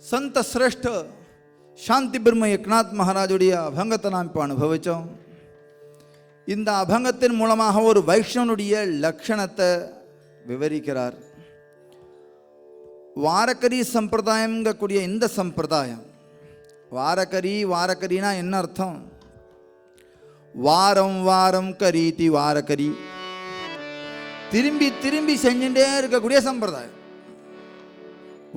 संत श्रेष्ठ சாந்தி பிரம்ம ஏக்நாத் மகாராஜுடைய அபங்கத்தை நாம் இப்போ அனுபவித்தோம். இந்த அபங்கத்தின் மூலமாக ஒரு வைஷ்ணவனுடைய லட்சணத்தை விவரிக்கிறார். வாரக்கரி சம்பிரதாயங்கக்கூடிய இந்த சம்பிரதாயம், வாரக்கரினா என்ன அர்த்தம்? வாரம் வாரம் கரீதி வாரக்கரி, திரும்பி திரும்பி செஞ்சுட்டே இருக்கக்கூடிய சம்பிரதாயம்.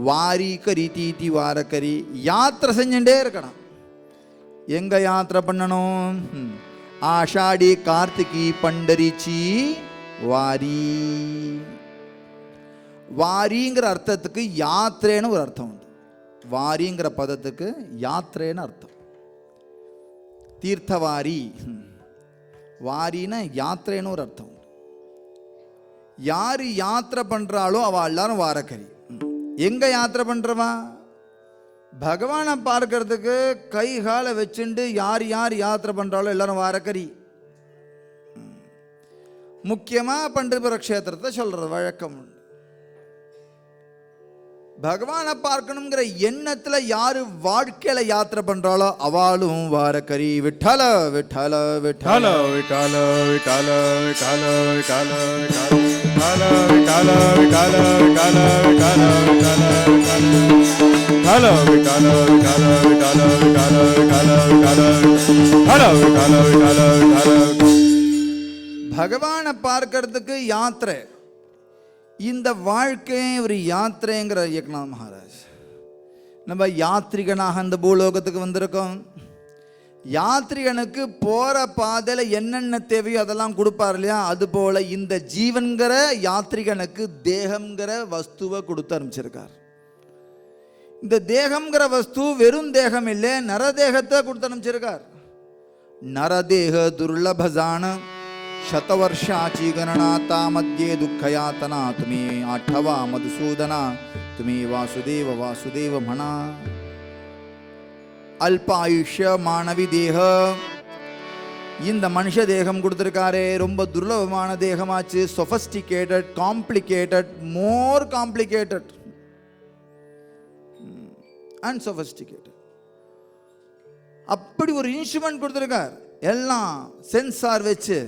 வாரி கரி தீதி வாரக்கரி, யாத்திரை செஞ்சுட்டே இருக்கணும். எங்க யாத்திரை பண்ணணும்? ஆஷாடி கார்த்திகி பண்டரிச்சி வாரி. வாரிங்கிற அர்த்தத்துக்கு யாத்திரைன்னு ஒரு அர்த்தம் உண்டு. வாரிங்கிற பதத்துக்கு யாத்திரைன்னு அர்த்தம். தீர்த்தவாரி, வாரின்னா யாத்திரைன்னு ஒரு அர்த்தம் உண்டு. யாரு யாத்திரை பண்றாளோ அவள் எல்லாரும் வாரக்கரி. எங்க யாத்திரை பண்றவா? பகவானை பார்க்கறதுக்கு கை காலை வச்சுண்டு யார் யார் யாத்திரை பண்றாளோ எல்லாரும் வாரக்கரி. முக்கியமா பண்டிபுர க்ஷேத்திரத்தை சொல்றது வழக்கம் உண்டு. பகவானை பார்க்கணுங்கிற எண்ணத்துல யாரு வாழ்க்கையில யாத்திரை பண்றாளோ அவளும் வாரக்கரி. விட்டல விட்டல விட்டல விட்டல விட்டல விட்டல விட்டல விட்டல விட்டல விட்டல விட்டல விட்டல விட்டல விட்டல. பகவானை பார்க்கறதுக்கு யாத்திரை. இந்த வாழ்க்கை ஒரு யாத்திரைங்கிற ஏக்நாத் மகாராஜ். நம்ம யாத்ரிகனாக அந்த பூலோகத்துக்கு வந்திருக்கோம். யாத்ரிகனுக்கு போற பாதையில என்னென்ன தேவையோ அதெல்லாம் கொடுப்பார் இல்லையா? அது போல இந்த ஜீவன்கிற யாத்ரிகனுக்கு தேகம்ங்கிற வஸ்துவை கொடுத்து அனுப்பிச்சிருக்கார். இந்த தேகம்ங்கிற வஸ்து வெறும் தேகம் இல்லை, நரதேகத்தை கொடுத்து அனுப்பிச்சிருக்கார். நரதேக துர்லபசான शतवर्षाची गणनाता मध्ये दुःखयातना तुम्ही आठवा मधुसूदना तुम्ही वासुदेव वासुदेव म्हणा. अल्प आयुष्य मानवी देह, இந்த மனுஷ தேகம் கொடுத்திருக்காரே ரொம்ப துர்லபமான தேகமாச்சு. Sophisticated, complicated, more complicated and sophisticated. அப்படி ஒரு இன்ஸ்ட்ருமெண்ட் கொடுத்திருக்கார். எல்லாம் சென்சார் வச்சு,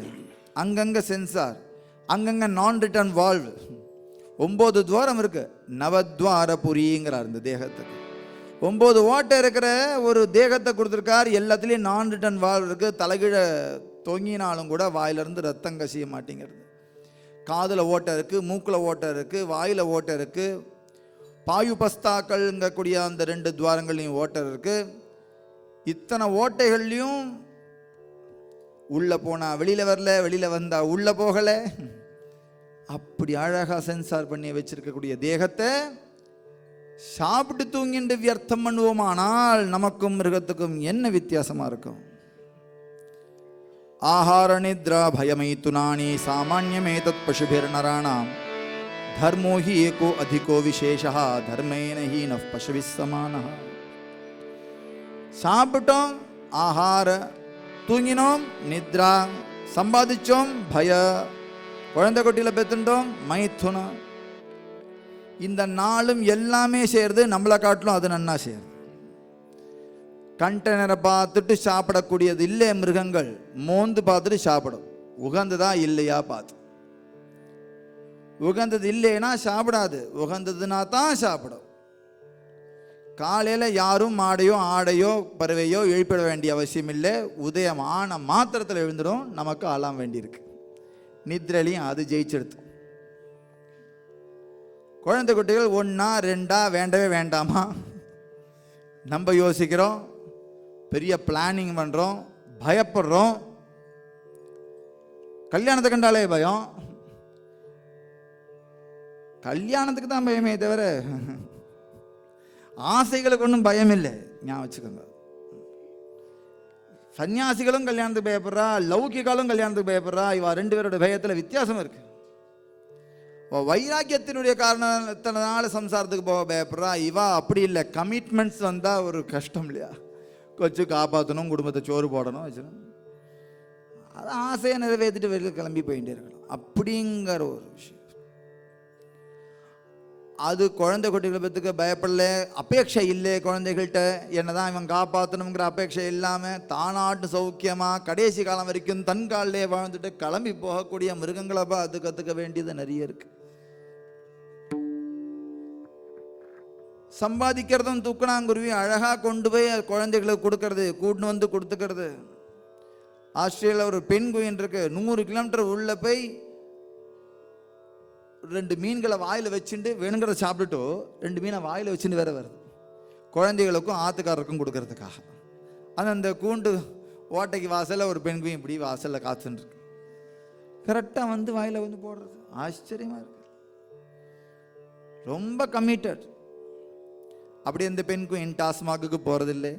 அங்கங்க சென்சார், அங்கங்க நான் ரிட்டர்ன் வால்வ். 9 துவாரம் இருக்கு. நவத்வார புரிங்கிறார் இந்த தேகத்துக்கு. 9 ஓட்டை இருக்கிற ஒரு தேகத்தை கொடுத்துருக்கார். எல்லாத்துலேயும் நான் ரிட்டர்ன் வால்வ் இருக்கு. தலைகீழ தொங்கினாலும் கூட வாயிலிருந்து ரத்தம் கசிய மாட்டேங்கிறது. காதில் ஓட்டை இருக்கு, மூக்கில் ஓட்டை இருக்கு, வாயில் ஓட்டை இருக்கு. பாயுபஸ்தாக்கள்ங்கக்கூடிய அந்த 2 துவாரங்கள்லையும் ஓட்டை இருக்கு. இத்தனை ஓட்டைகள்லையும் உள்ள போனா வெளியில வரல, வெளியில வந்தா உள்ள போகல. அப்படி அழகா சென்சார் பண்ணி வச்சிருக்கக்கூடிய தேகத்தை சாப்பிட்டு தூங்கிட்டு வியர்த்தம் பண்ணுவோமானால் நமக்கும் மிருகத்துக்கும் என்ன வித்தியாசமா இருக்கும்? ஆஹார நித்ரா பயமைத்துனானி சாமான்யமேதத் பசுபிர் நராணாம் தர்மோ ஹி ஏகோ அதிகோ விசேஷா தர்மேன ஹி நஃப் பசுவிஸ் சமானஹ. சாப்பிட்டோம், ஆஹார, தூங்கினோம், நித்ரா, சம்பாதிச்சோம், பய, குழந்தை குட்டியில் பெத்துட்டோம், மைத்துனம். இந்த நாளும் எல்லாமே சேர்ந்து நம்மளை காட்டிலும் அது நன்னா சேருது. கண்டெய்னரை பார்த்துட்டு சாப்பிடக்கூடியது இல்லை மிருகங்கள். மோந்து பார்த்துட்டு சாப்பிடும். உகந்ததா இல்லையா பார்த்து. உகந்தது இல்லைன்னா சாப்பிடாது, உகந்ததுன்னா தான் சாப்பிடும். காலையில் யாரும் மாடையோ ஆடையோ பறவையோ எழுப்பிட வேண்டிய அவசியம் இல்லை. உதயம் ஆன மாத்திரத்தில் எழுந்துடும். நமக்கு ஆளாம் வேண்டியிருக்கு. நித்ரலையும் அது ஜெயிச்செடுத்து. குழந்தை குட்டிகள் 1 2 வேண்டவே வேண்டாமா? நம்ம யோசிக்கிறோம், பெரிய பிளானிங் பண்ணுறோம், பயப்படுறோம். கல்யாணத்தை கண்டாலே பயம். கல்யாணத்துக்கு தான் பயமே தவிர ஆசைகளுக்கு ஒன்றும் பயம் இல்லை. ஞாபகம் வச்சுக்கோங்க. சன்னியாசிகளும் கல்யாணத்துக்கு பயப்படுறா, லௌகிகாலும் கல்யாணத்துக்கு பயப்படுறா. இவா 2 பேரோட பயத்தில் வித்தியாசம் இருக்கு. வைராக்கியத்தினுடைய காரணத்தினால சம்சாரத்துக்கு போக பயப்படுறா. இவா அப்படி இல்லை. கமிட்மெண்ட்ஸ் வந்தால் ஒரு கஷ்டம் இல்லையா? கொச்சு காப்பாற்றணும், குடும்பத்தை சோறு போடணும் வச்சுக்கணும். அது ஆசையை நிறைவேற்றிட்டு வெளியில் கிளம்பி போயிட்டே இருக்கணும். அப்படிங்கிற ஒரு விஷயம். அது குழந்தை குட்டிகளை பற்றுக்க பயப்படல, அபேட்சை இல்லை குழந்தைகள்கிட்ட, என்னதான் இவன் காப்பாற்றணுங்கிற அபேட்சை இல்லாமல் தானாட்டு சௌக்கியமாக கடைசி காலம் வரைக்கும் தன் காலிலே வாழ்ந்துட்டு கிளம்பி போகக்கூடிய மிருகங்களை அது கற்றுக்க வேண்டியது நிறைய இருக்கு. சம்பாதிக்கிறதும் தூக்கணாங்குருவி அழகாக கொண்டு போய் குழந்தைகளுக்கு கொடுக்கறது, கூட்டின்னு வந்து கொடுத்துக்கிறது. ஆஸ்திரேலியாவில் ஒரு பெண் குயின் இருக்கு, 100 கிலோமீட்டர் உள்ள போய் 2 மீன்களை வாயில் வச்சுட்டு வேணுங்கிறத சாப்பிட்டுட்டு 2 மீனை வாயில் வச்சுட்டு வேற வருது, குழந்தைகளுக்கும் ஆத்துக்காரருக்கும் கொடுக்கறதுக்காக. ஆனால் அந்த கூண்டு ஓட்டைக்கு வாசலில் ஒரு பெண் குயின் இப்படி வாசலில் காத்துன்னு இருக்கு, கரெக்டாக வந்து வாயில் வந்து போடுறது. ஆச்சரியமாக இருக்கு, ரொம்ப கமிட்டட். அப்படி அந்த பெண் குயின் டாஸ்மாகுக்கு போகிறதில்லை.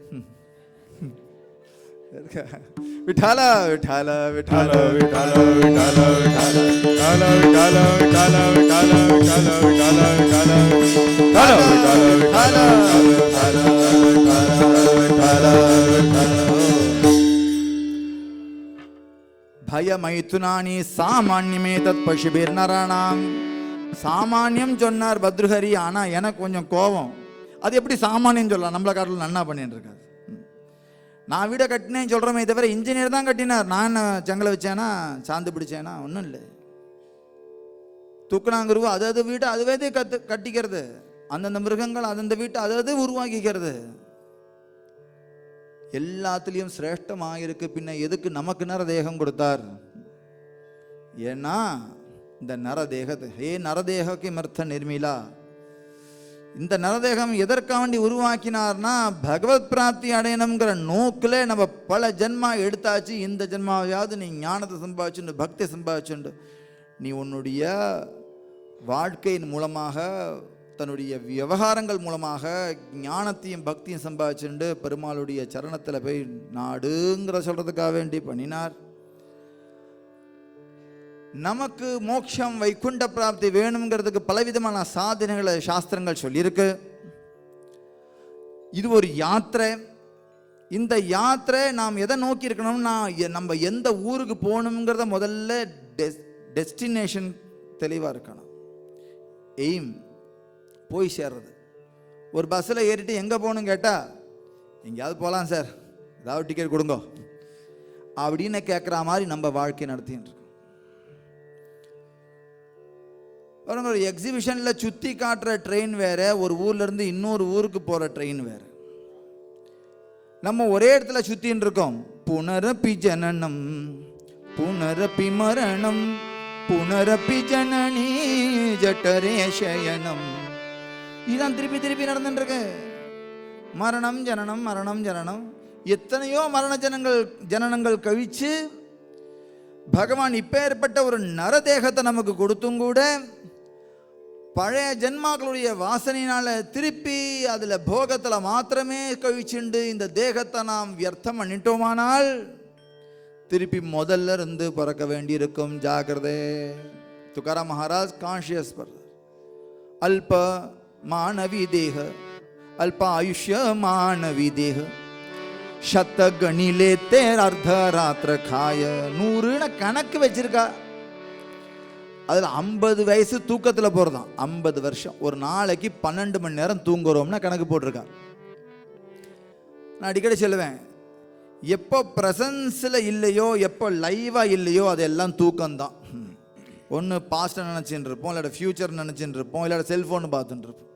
விட்டாலா விட்டாலா விட்டாலா விட்டாலா விட்டாலா விட்டாலா விட்டாலா விட்டாலா விட்டாலா விட்டாலா விட்டாலா விட்டாலா விட்டாலா விட்டாலா விட்டாலா பயமைத்துனானி சாமான்யமே தத் பசுபிர் நராணாம். சாமானியம் சொன்னார் பத்ருஹரி, ஆனால் எனக்கு கொஞ்சம் கோபம். அது எப்படி சாமானியம் சொல்லலாம், நம்மளை காட்டில் நன்னா பண்ணிட்டு இருக்காது. நான் வீடை கட்டினேன்னு சொல்கிறோமே தவிர இன்ஜினியர் தான் கட்டினார், நான் ஜங்கலை வச்சேனா சாந்து பிடிச்சேனா ஒன்றும் இல்லை. தூக்கணாங்குருவு அது வீட்டை அதுவே கட்டிக்கிறது, அந்தந்த மிருகங்கள் அந்தந்த வீட்டை அது உருவாக்கிக்கிறது. எல்லாத்துலேயும் சிரேஷ்டமாக இருக்கு. பின்ன எதுக்கு நமக்கு நரதேகம் கொடுத்தார்? ஏன்னா இந்த நரதேகத்தை ஹே நரதேகக்கு மர்த்த நிர்மிலா, இந்த நரதேகம் எதற்காண்டி உருவாக்கினார்னா பகவத் பிராப்தி அடையணுங்கிற நோக்கில் நம்ம பல ஜென்மா எடுத்தாச்சு. இந்த ஜென்மாவையாவது நீ ஞானத்தை சம்பாதிச்சுண்டு பக்தி சம்பாதிச்சுண்டு நீ உன்னுடைய வாழ்க்கையின் மூலமாக தன்னுடைய விவகாரங்கள் மூலமாக ஞானத்தையும் பக்தியும் சம்பாதிச்சுண்டு பெருமாளுடைய சரணத்தில் போய் நாடுங்கிற சொல்றதுக்காக வேண்டி பண்ணினார். நமக்கு மோட்சம் வைகுண்ட பிராப்தி வேணுங்கிறதுக்கு பலவிதமான சாதனைகளை சாஸ்திரங்கள் சொல்லியிருக்கு. இது ஒரு யாத்திரை. இந்த யாத்திரை நாம் எதை நோக்கி இருக்கணும்னா நம்ம எந்த ஊருக்கு போகணுங்கிறத முதல்ல டெஸ்டினேஷன் தெளிவாக இருக்கணும். எய்ம் போய் சேர்றது. ஒரு பஸ்ஸில் ஏறிட்டு எங்கே போகணும்னு கேட்டால் எங்கேயாவது போகலாம் சார், ஏதாவது டிக்கெட் கொடுங்க அப்படின்னு கேட்குற மாதிரி நம்ம வாழ்க்கை நடத்தின்னு இருக்கோம். ஒரு எக்ஸிபிஷனில் சுற்றி காட்டுற ட்ரெயின் வேறு, ஒரு ஊர்லேருந்து இன்னொரு ஊருக்கு போகிற ட்ரெயின் வேறு. நம்ம ஒரே இடத்துல சுற்றின்னு இருக்கோம். புனரப்பி ஜனனம் புனரப்பி மரணம் புனரப்பி ஜனனி ஜட்டரே சயனம். இதுதான் திருப்பி திருப்பி நடந்துருக்கு. மரணம் ஜனனம் மரணம் ஜனனம். எத்தனையோ ஜனனங்கள் கழிச்சு பகவான் இப்பேற்பட்ட ஒரு நரதேகத்தை நமக்கு கொடுத்தும் கூட பழைய ஜென்மாக்களுடைய வாசனையினால திருப்பி அதில் போகத்தில் மாத்திரமே கழிச்சுண்டு இந்த தேகத்தை நாம் வியர்த்தம் பண்ணிட்டோமானால் திருப்பி முதல்ல இருந்து பிறக்க வேண்டியிருக்கும். ஜாகிரதை. துக்காராம் மகாராஜ் கான்ஷியஸ் பர் அல்ப மானவி தேக அல்ப ஆயுஷ்ய மானவி தேக சத்த கணிலே தேர் அர்த்த ராத்திர காய. 100ன்னு கணக்கு வச்சிருக்கா. அதில் 50 வயசு தூக்கத்தில் போகிறதான். 50 வருஷம். ஒரு நாளைக்கு 12 மணி நேரம் தூங்குறோம்னா கணக்கு போட்டிருக்கா. நான் அடிக்கடி சொல்லுவேன், எப்போ ப்ரெசன்ஸில் இல்லையோ எப்போ லைவாக இல்லையோ அதெல்லாம் தூக்கம்தான். ஒன்று பாஸ்ட்டை நினச்சின்னு இருப்போம், இல்லாட்ட ஃப்யூச்சர் நினச்சின்னு இருப்போம், இல்லாட்ட செல்ஃபோன் பார்த்துட்டு இருப்போம்.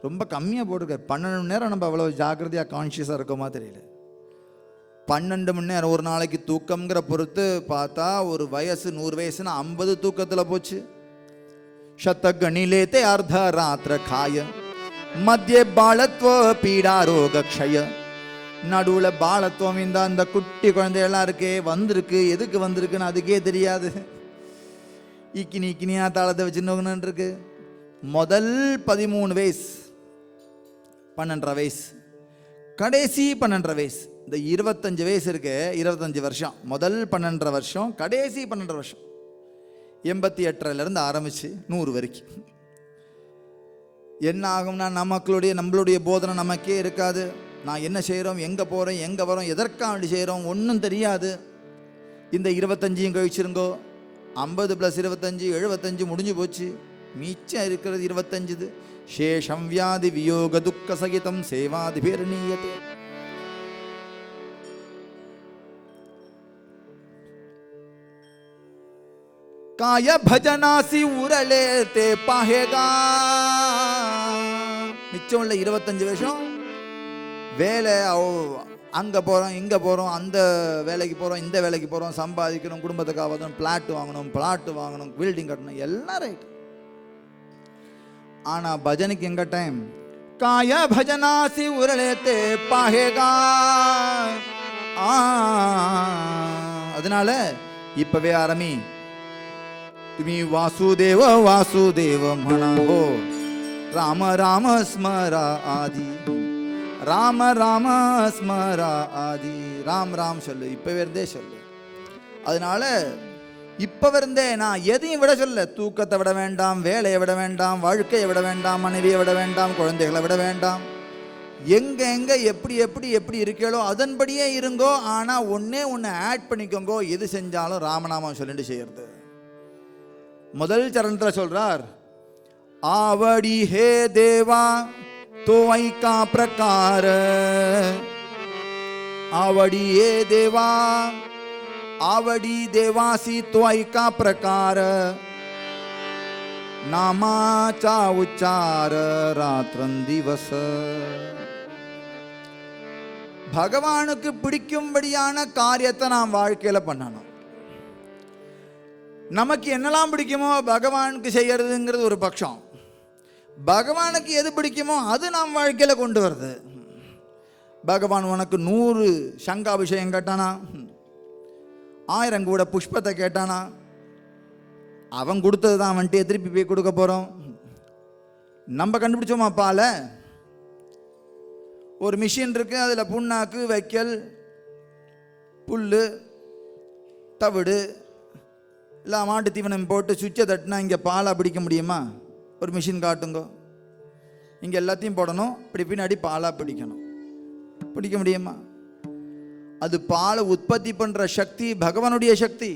ரொம்ப கம்மியாக போட்டிருக்காரு. 12 மணி நேரம் நம்ம அவ்வளோ ஜாக்கிரதையாக கான்ஷியஸாக இருக்கோமா தெரியல. 12 மணி நேரம் ஒரு நாளைக்கு தூக்கம்ங்கிற பொறுத்து பார்த்தா ஒரு வயசு 100 வயசுனா 50 தூக்கத்தில் போச்சு. சத்தகணிலேத்தே அர்த்த ராத்திர காய மத்திய பாலத்துவ பீடா ரோக க்ஷய. நடுவில் பாலத்துவம் இந்த அந்த குட்டி குழந்தையெல்லாம் இருக்கே வந்திருக்கு, எதுக்கு வந்திருக்குன்னு அதுக்கே தெரியாது. இக்கினியா தாளத்தை வச்சுன்னு இருக்கு. முதல் 13 வயசு 12.5 வயசு, கடைசி 12.5 வயசு. இந்த 25 வயசு இருக்கு, 25 வருஷம். முதல் 12.5 வருஷம், கடைசி 12.5 வருஷம். 88லேருந்து ஆரம்பிச்சு 100 வரைக்கும். என்ன ஆகும்னா நம்மளுடைய போதனை நமக்கே இருக்காது. நான் என்ன செய்கிறோம், எங்கே போகிறோம், எங்கே வரோம், எதற்காக வேண்டி செய்கிறோம் ஒன்றும் தெரியாது. இந்த 25 கழிச்சிருங்கோ. 50 + 25 75 முடிஞ்சு போச்சு. மிச்சம் இருக்கிறது 25. சேஷம் வியாதி வியோக துக்க சகிதம் சேவாதிபிர்ணீயதே. காய பஜனாசி உரலே தே பாஹேகா. மிச்சம் உள்ள 25 வருஷம் வேலை, அங்கே போகிறோம் இங்கே போகிறோம், அந்த வேலைக்கு போகிறோம் இந்த வேலைக்கு போகிறோம், சம்பாதிக்கணும், குடும்பத்துக்கு ஆகணும், பிளாட் வாங்கணும், பில்டிங் கட்டணும், எல்லாம் ரைட். ஆனால் பஜனைக்கு எங்க டைம்? காய பஜனாசி உரலேத்தே பாஹேகா. அதனால இப்பவே ஆரம்பி. तुम्ही वासुदेव वासुदेव म्हणा हो, राम राम स्मरा आदि, ராம ராம ஸ்மரா ஆதி. ராம் ராம் சொல்லு, இப்பவே இருந்தே சொல்லு. அதனால இப்ப இருந்தே நான் எதையும் விட சொல்ல. தூக்கத்தை விட வேண்டாம், வேலையை விட வேண்டாம், வாழ்க்கையை விட வேண்டாம், மனைவியை விட வேண்டாம், குழந்தைகளை விட வேண்டாம். எங்க எங்க எப்படி எப்படி எப்படி இருக்கீங்களோ அதன்படியே இருங்கோ. ஆனா ஒன்னே ஒன்னு ஆட் பண்ணிக்கோங்கோ, எது செஞ்சாலும் ராமநாமம் சொல்லிட்டு செய்யறது. முதல் சரணத்துல சொல்றார், आवडी हे देवा तो ऐका प्रकार, आवडी हे देवा, आवडी देवासी तो ऐका प्रकार, नामाचा उच्चार रात्रंदिवस. பகவானுக்கு பிடிக்கும்படியான காரியத்தை நாம் வாழ்க்கையில பண்ணணும். நமக்கு என்னெல்லாம் பிடிக்குமோ பகவானுக்கு செய்யறதுங்கிறது ஒரு பட்சம். பகவானுக்கு எது பிடிக்குமோ அது நாம் வாழ்க்கையில கொண்டு வருது. பகவான் உனக்கு 100 சங்காபிஷேகம் கேட்டானா, 1000 கூட புஷ்பத்தை கேட்டானா, அவன் கொடுத்தது தான் அவன்கிட்ட திருப்பி போய் கொடுக்க போறோம். நம்ம கண்டுபிடிச்சோமா பால? ஒரு மிஷின் இருக்கு, அதுல புண்ணாக்கு, வைக்கல், புல்லு, தவிடு இல்லை மாட்டு தீவனம் போட்டு சுவிட்சை தட்டினா இங்கே பாலை பிடிக்க முடியுமா? ஒரு மிஷின் காட்டுங்க. இங்கே எல்லாத்தையும் போடணும், இப்படி பின்னாடி பாலாக பிடிக்கணும். பிடிக்க முடியுமா? அது பாலை உற்பத்தி பண்ணுற சக்தி பகவானுடைய சக்தி.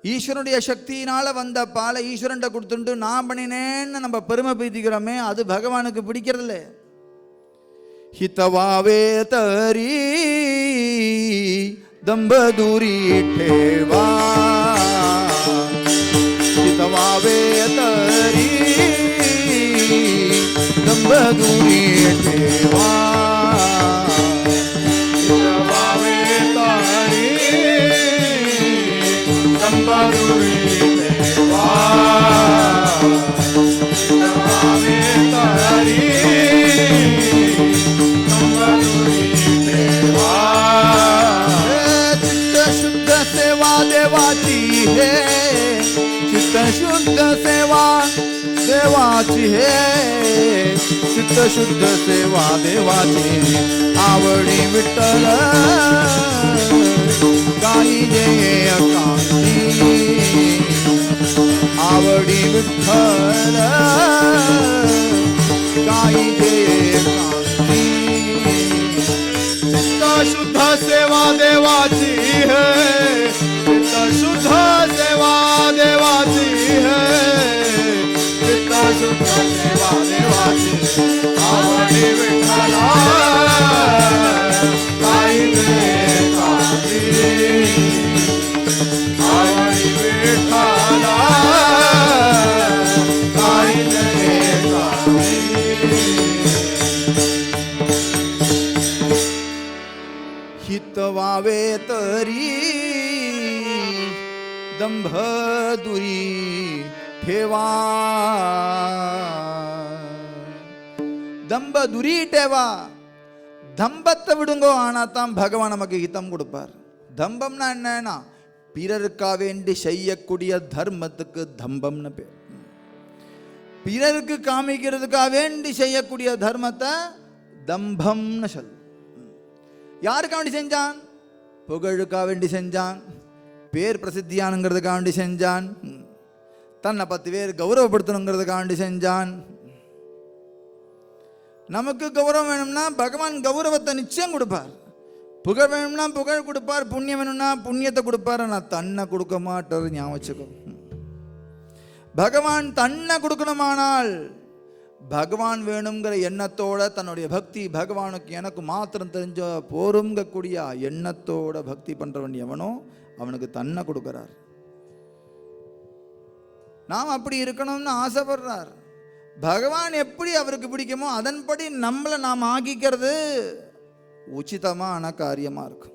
ஈஸ்வரனுடைய சக்தியினால வந்த பாலை ஈஸ்வரன்ட்ட கொடுத்துட்டு நான் பண்ணினேன்னு நம்ம பெருமை பீத்திக்கிறோமே, அது பகவானுக்கு பிடிக்கிறதில்ல. हितवावे तरी दंबदुरी ठेवा, हितवावे तरी दंबदुरी ठेवा, हितवावे तरी दंबदुरी ठेवा, हितवावे तरी देवाची है, चित्त शुद्ध सेवा देवाची है, चित्त शुद्ध सेवा देवाची, आवडी विठ्ठल गाई जे एकांती, आवडी विठ्ठल गाई जे एकांती, चित्त शुद्ध सेवा देवाची है, शुद्ध सेवा देवाची है, चित्त शुद्ध सेवा देवाची, आवडी विठ्ठला गाई एकांती, आवडी विठ्ठला गाई एकांती. हितवावे तरी दंभ दुरी ठेवा, दंभ दुरी ठेवा. தம்பத்தை விடுங்கோ, ஆனா தான் பகவான் நமக்கு ஹிதம் கொடுப்பார். தம்பம்னா என்னன்னா பிறருக்கா வேண்டி செய்யக்கூடிய தர்மத்துக்கு தம்பம்னு பேர். பிறருக்கு காமிக்கிறதுக்காக வேண்டி செய்யக்கூடிய தர்மத்தை தம்பம்னு சொல்லு. யாருக்கா வேண்டி செஞ்சான்? புகழுக்கா வேண்டி செஞ்சான், பேர் பிரசித்தியானுங்கிறதுக்காக வேண்டி செஞ்சான், தன்னை 10 பேர் கௌரவப்படுத்தணுங்கிறதுக்காக வேண்டி செஞ்சான். நமக்கு கௌரவம் வேணும்னா பகவான் கௌரவத்தை நிச்சயம் கொடுப்பார். புகழ் வேணும்னா புகழ் கொடுப்பார், புண்ணியம் வேணும்னா புண்ணியத்தை கொடுப்பார். ஆனால் தன்னை கொடுக்க மாட்டார், ஞாபகம் வச்சுக்கோ. பகவான் தன்னை கொடுக்கணுமானால் பகவான் வேணுங்கிற எண்ணத்தோட தன்னுடைய பக்தி பகவானுக்கு எனக்கு மாத்திரம் தெரிஞ்ச போருங்கக்கூடிய எண்ணத்தோட பக்தி பண்றவன் எவனோ அவனுக்கு தன்னை கொடுக்கிறார். நாம் அப்படி இருக்கணும்னு ஆசைப்படுறார். பகவான் எப்படி அவருக்கு பிடிக்குமோ அதன்படி நம்மளை நாம் ஆக்கிக்கிறது உச்சிதமான காரியமா இருக்கும்.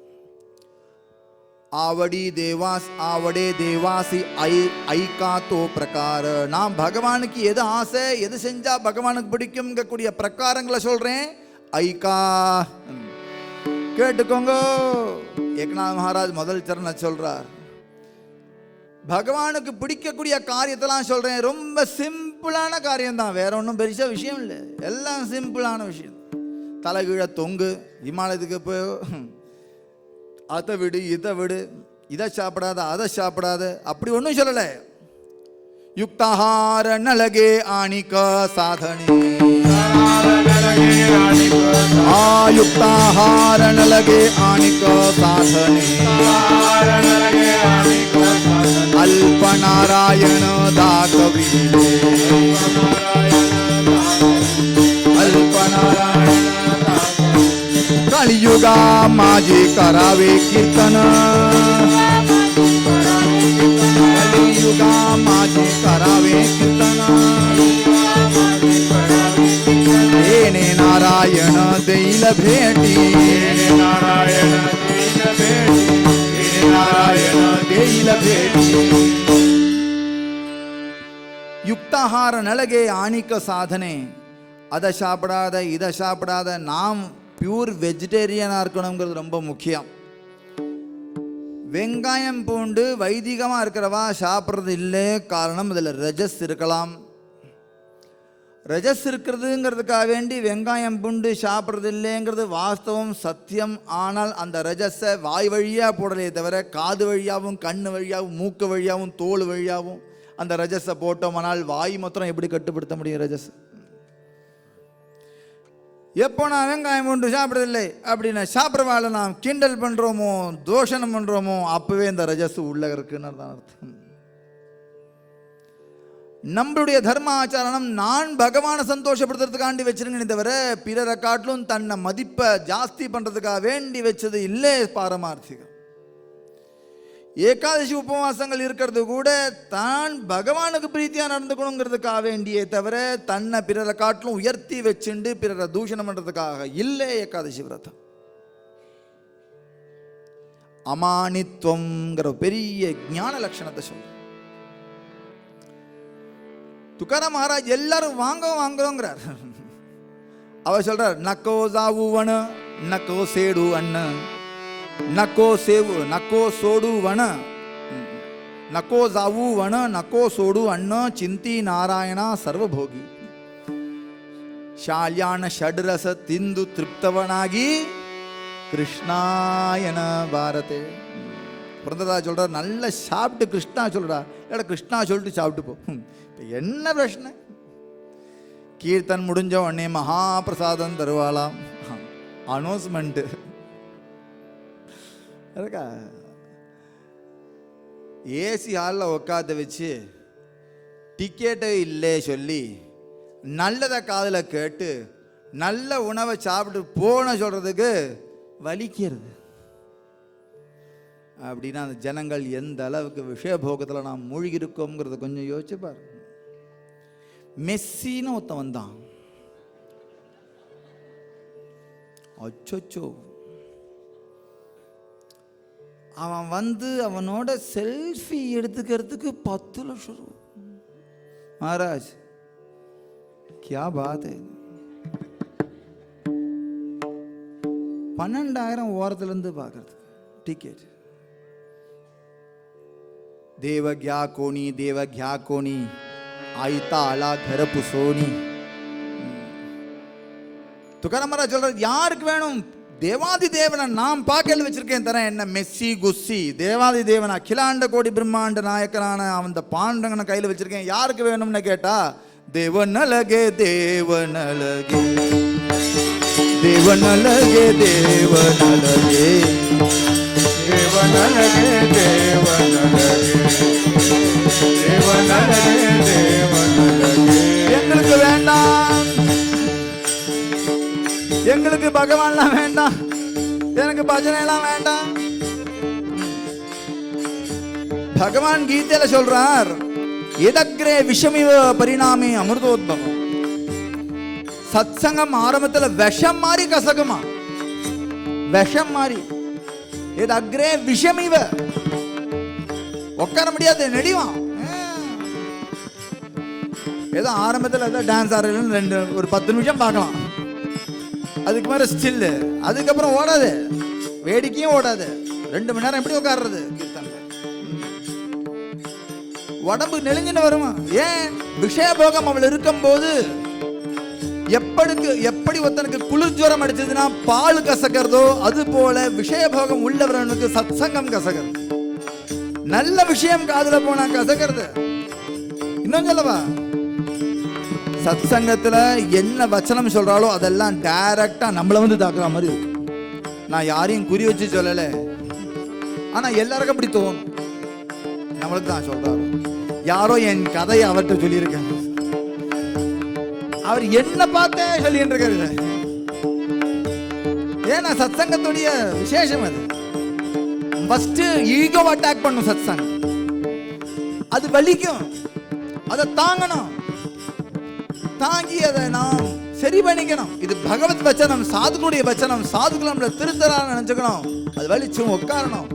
आवडे देवासी ऐका तो प्रकार. நான் பகவானுக்கு எது ஆசை எது செஞ்சா பகவானுக்கு பிடிக்கும்ங்க கூடிய பிரகாரங்களை சொல்றேன். ஐகா கேட்டுக்கோங்க. ஏக்நாத் மகாராஜ் முதல் சரண சொல்றார். பகவானுக்கு பிடிக்கக்கூடிய காரியத்தெல்லாம் சொல்றேன். ரொம்ப சிம்பிளான காரியம் தான், வேற ஒன்றும் பெருசா விஷயம் இல்லை. எல்லாம் சிம்பிளான விஷயம். தலைகீழ தொங்கு, இமாலயத்துக்கு போய் அதை விடு இதை விடு, இதை சாப்பிடாத அதை சாப்பிடாத, அப்படி ஒன்றும் சொல்லலை. யுக்தாஹார நலகே ஆணிக சாதனே, யுக்தாஹார நலகே ஆணிக சாதனே, அல்ப நாராயண தாகவி, अल्प नारायण कलियुगा माझे करावे कीर्तन, कलियुगा माझे करावे कीर्तन, येणे नारायण देईल भेटी, नारायण देईल भेटी, नारायण देईल भेटी. யுக்தாஹார நலகே ஆணிக்க சாதனை. அதை சாப்பிடாத இதை சாப்பிடாத. நாம் பியூர் வெஜிடேரியனாக இருக்கணுங்கிறது ரொம்ப முக்கியம். வெங்காயம் பூண்டு வைதிகமாக இருக்கிறவா சாப்பிட்றது இல்லை. காரணம் இதில் ரஜஸ் இருக்கலாம். ரஜஸ் இருக்கிறதுங்கிறதுக்காக வேண்டி வெங்காயம் பூண்டு சாப்பிட்றது இல்லைங்கிறது வாஸ்தவம், சத்தியம். ஆனால் அந்த ரஜஸை வாய் வழியாக போடலையே தவிர காது வழியாகவும் கண் வழியாகவும் மூக்கு வழியாகவும் தோல் வழியாகவும் அந்த ரஜஸை போட்டோம்னால் வாய் மாத்திரம் எப்படி கட்டுப்படுத்த முடியும்? ரஜஸ் எப்போ நான் வெங்காயம் பூண்டு சாப்பிட்றதில்லை அப்படின்னு சாப்பிட்றவாள் நாம் கிண்டல் பண்ணுறோமோ தோஷணம் பண்ணுறோமோ அப்போவே இந்த ரஜஸ் உள்ள இருக்குன்னு தான் அர்த்தம். நம்மளுடைய தர்ம ஆச்சாரணம் நான் பகவானை சந்தோஷப்படுத்துறதுக்காண்டி வச்சிருக்கேனே தவிர பிறரை காட்டிலும் தன்னை மதிப்பை ஜாஸ்தி பண்ணுறதுக்காக வேண்டி வச்சது இல்லை பாரமார்த்திகம். ஏகாதசி உபவாசங்கள் இருக்கிறது கூட தான் பகவானுக்கு பிரீத்தியாக நடந்துக்கணுங்கிறதுக்காக வேண்டியே தவிர தன்னை பிறரை காட்டிலும் உயர்த்தி வச்சுண்டு பிறரை தூஷணம் பண்ணுறதுக்காக இல்லை. ஏகாதசி விரதம் அமானித்வங்கிற பெரிய ஞான லட்சணத்தை சொல்ற துக்காராம் மகாராஜ். எல்லாரும் வாங்குறோங்கிறார். அவர் சொல்றார், நக்கோ ஜாவுவன நக்கோ சேடு அண்ண, नको सेव नको सोडू वन, नको जावू वन नको सोडू अन्न, चिंती नारायणा सर्वभोगी, शाल्यान षड्रस तिंदु तृप्तवनागी கிருஷ்ணாயன பாரதே. பிறந்ததா சொல்ற நல்ல சாப்பிட்டு கிருஷ்ணா சொல்றா, இல்லை கிருஷ்ணா சொல்லிட்டு சாப்பிட்டு போ. இப்போ என்ன பிரச்சனை? கீர்த்தன் முடிஞ்ச உடனே மகாபிரசாதம் தருவாளாம். அனௌன்ஸ்மெண்ட்டு இருக்கா? ஏசி ஹாலில் உட்காந்து வச்சு டிக்கெட்டே இல்லை சொல்லி நல்லதை காதில் கேட்டு நல்ல உணவை சாப்பிட்டு போன சொல்கிறதுக்கு வலிக்கிறது. அப்படின்னா அந்த ஜனங்கள் எந்த அளவுக்கு விஷயபோகத்தில் நாம் மூழ்கி இருக்கோங்கிறத கொஞ்சம் யோசிச்சு பாரு. மெஸ்ஸின்னு ஒருத்தன் வந்தான். அச்சோ, அவன் வந்து அவனோட செல்ஃபி எடுத்துக்கிறதுக்கு 10 லட்சம் ரூபா. மகாராஜ் கியா பாத் ஹை. 12,000 ஓரத்துலேருந்து பார்க்கறது டிக்கெட். தேவக்யா கோணி தேவக்யா கோணி ஆயித்தா அலா கர புசோனி. துக்காராம் மகாராஜ் சொல்றது, யாருக்கு வேணும்? தேவாதி தேவனை நாம் பார்க்கல வச்சிருக்கேன் தரேன். என்ன மெஸ்ஸி குஸ்ஸி தேவாதி தேவன் அகிலாண்ட கோடி பிரம்மாண்ட நாயக்கனான அந்த பாண்டங்கனை கையில் வச்சிருக்கேன். யாருக்கு வேணும்னு கேட்டா, தேவனலகே தேவனலகே தேவனலகே தேவனலகே தேவனலகே தேவனலகே எங்களுக்கு வேண்டாம், எங்களுக்கு பகவான்லாம் வேண்டாம், எனக்கு பஜனை எல்லாம் வேண்டாம். பகவான் கீதையில சொல்றார், எதக்ரே விஷமிவ பரிணாமே அமிர்தோத்பவம். சத்சங்கம் ஆரம்பத்துல விஷம் மாறி கசகுமா, விஷம் மாறி. எதக்ரே விஷமிவ, உட்கார முடியாது, நெடிவான். ஏதோ ஆரம்பத்தில் ஏதோ டான்ஸ் ஆடுறதுன்னு ஒரு 10 நிமிஷம் பார்க்கலாம், அதுக்கு மேலே ஸ்டில்லு, அதுக்கப்புறம் ஓடாது, வேடிக்கையும் ஓடாது. 2 மணி நேரம் எப்படி உட்கார்றது கீர்த்தனை? உடம்பு நெளிஞ்சுன்னு வருமா? ஏன்? விஷயபோகம் அவள் இருக்கும் போது எப்படி ஒருத்தனுக்கு குளிர் ஜுரம் அடிச்சதுன்னா பால் கசக்கிறதோ அது போல விஷயபோகம் உள்ளவனுக்கு சத்சங்கம் கசக்கிறது. நல்ல விஷயம் காதுல போனா கசக்கிறது. இன்னும் சொல்லவா, சத்சங்கத்துல என்ன வச்சனம் சொல்றாலோ அதெல்லாம் டைரக்டா நம்மள வந்து தாக்குற மாதிரி இருக்கு. நான் யாரையும் குறி வச்சு சொல்லல, ஆனா எல்லாருக்கும் அப்படி தோணும். நம்மளுக்கு தான் சொல்றாரு. யாரோ என் கதையை அவர்கிட்ட சொல்லியிருக்காங்க, அவர் என்ன பார்த்தே சொல்லிட்டு இருக்காரு. ஏன்னா சத்சங்கத்துடைய விசேஷம் அது. ஃபர்ஸ்ட் ஈகோ அட்டாக் பண்ணும் சத்சங்கம், அது வலிக்கும், அதை தாங்கணும், தாங்கி அதை நாம் சரி பண்ணிக்கணும். இது பகவத் வச்சனம், சாதுகளுடைய வச்சனம், சாதுகள் நம்மளை திருத்தரான்னு நினைச்சுக்கணும். அது வலிச்சும் உட்காரணும்,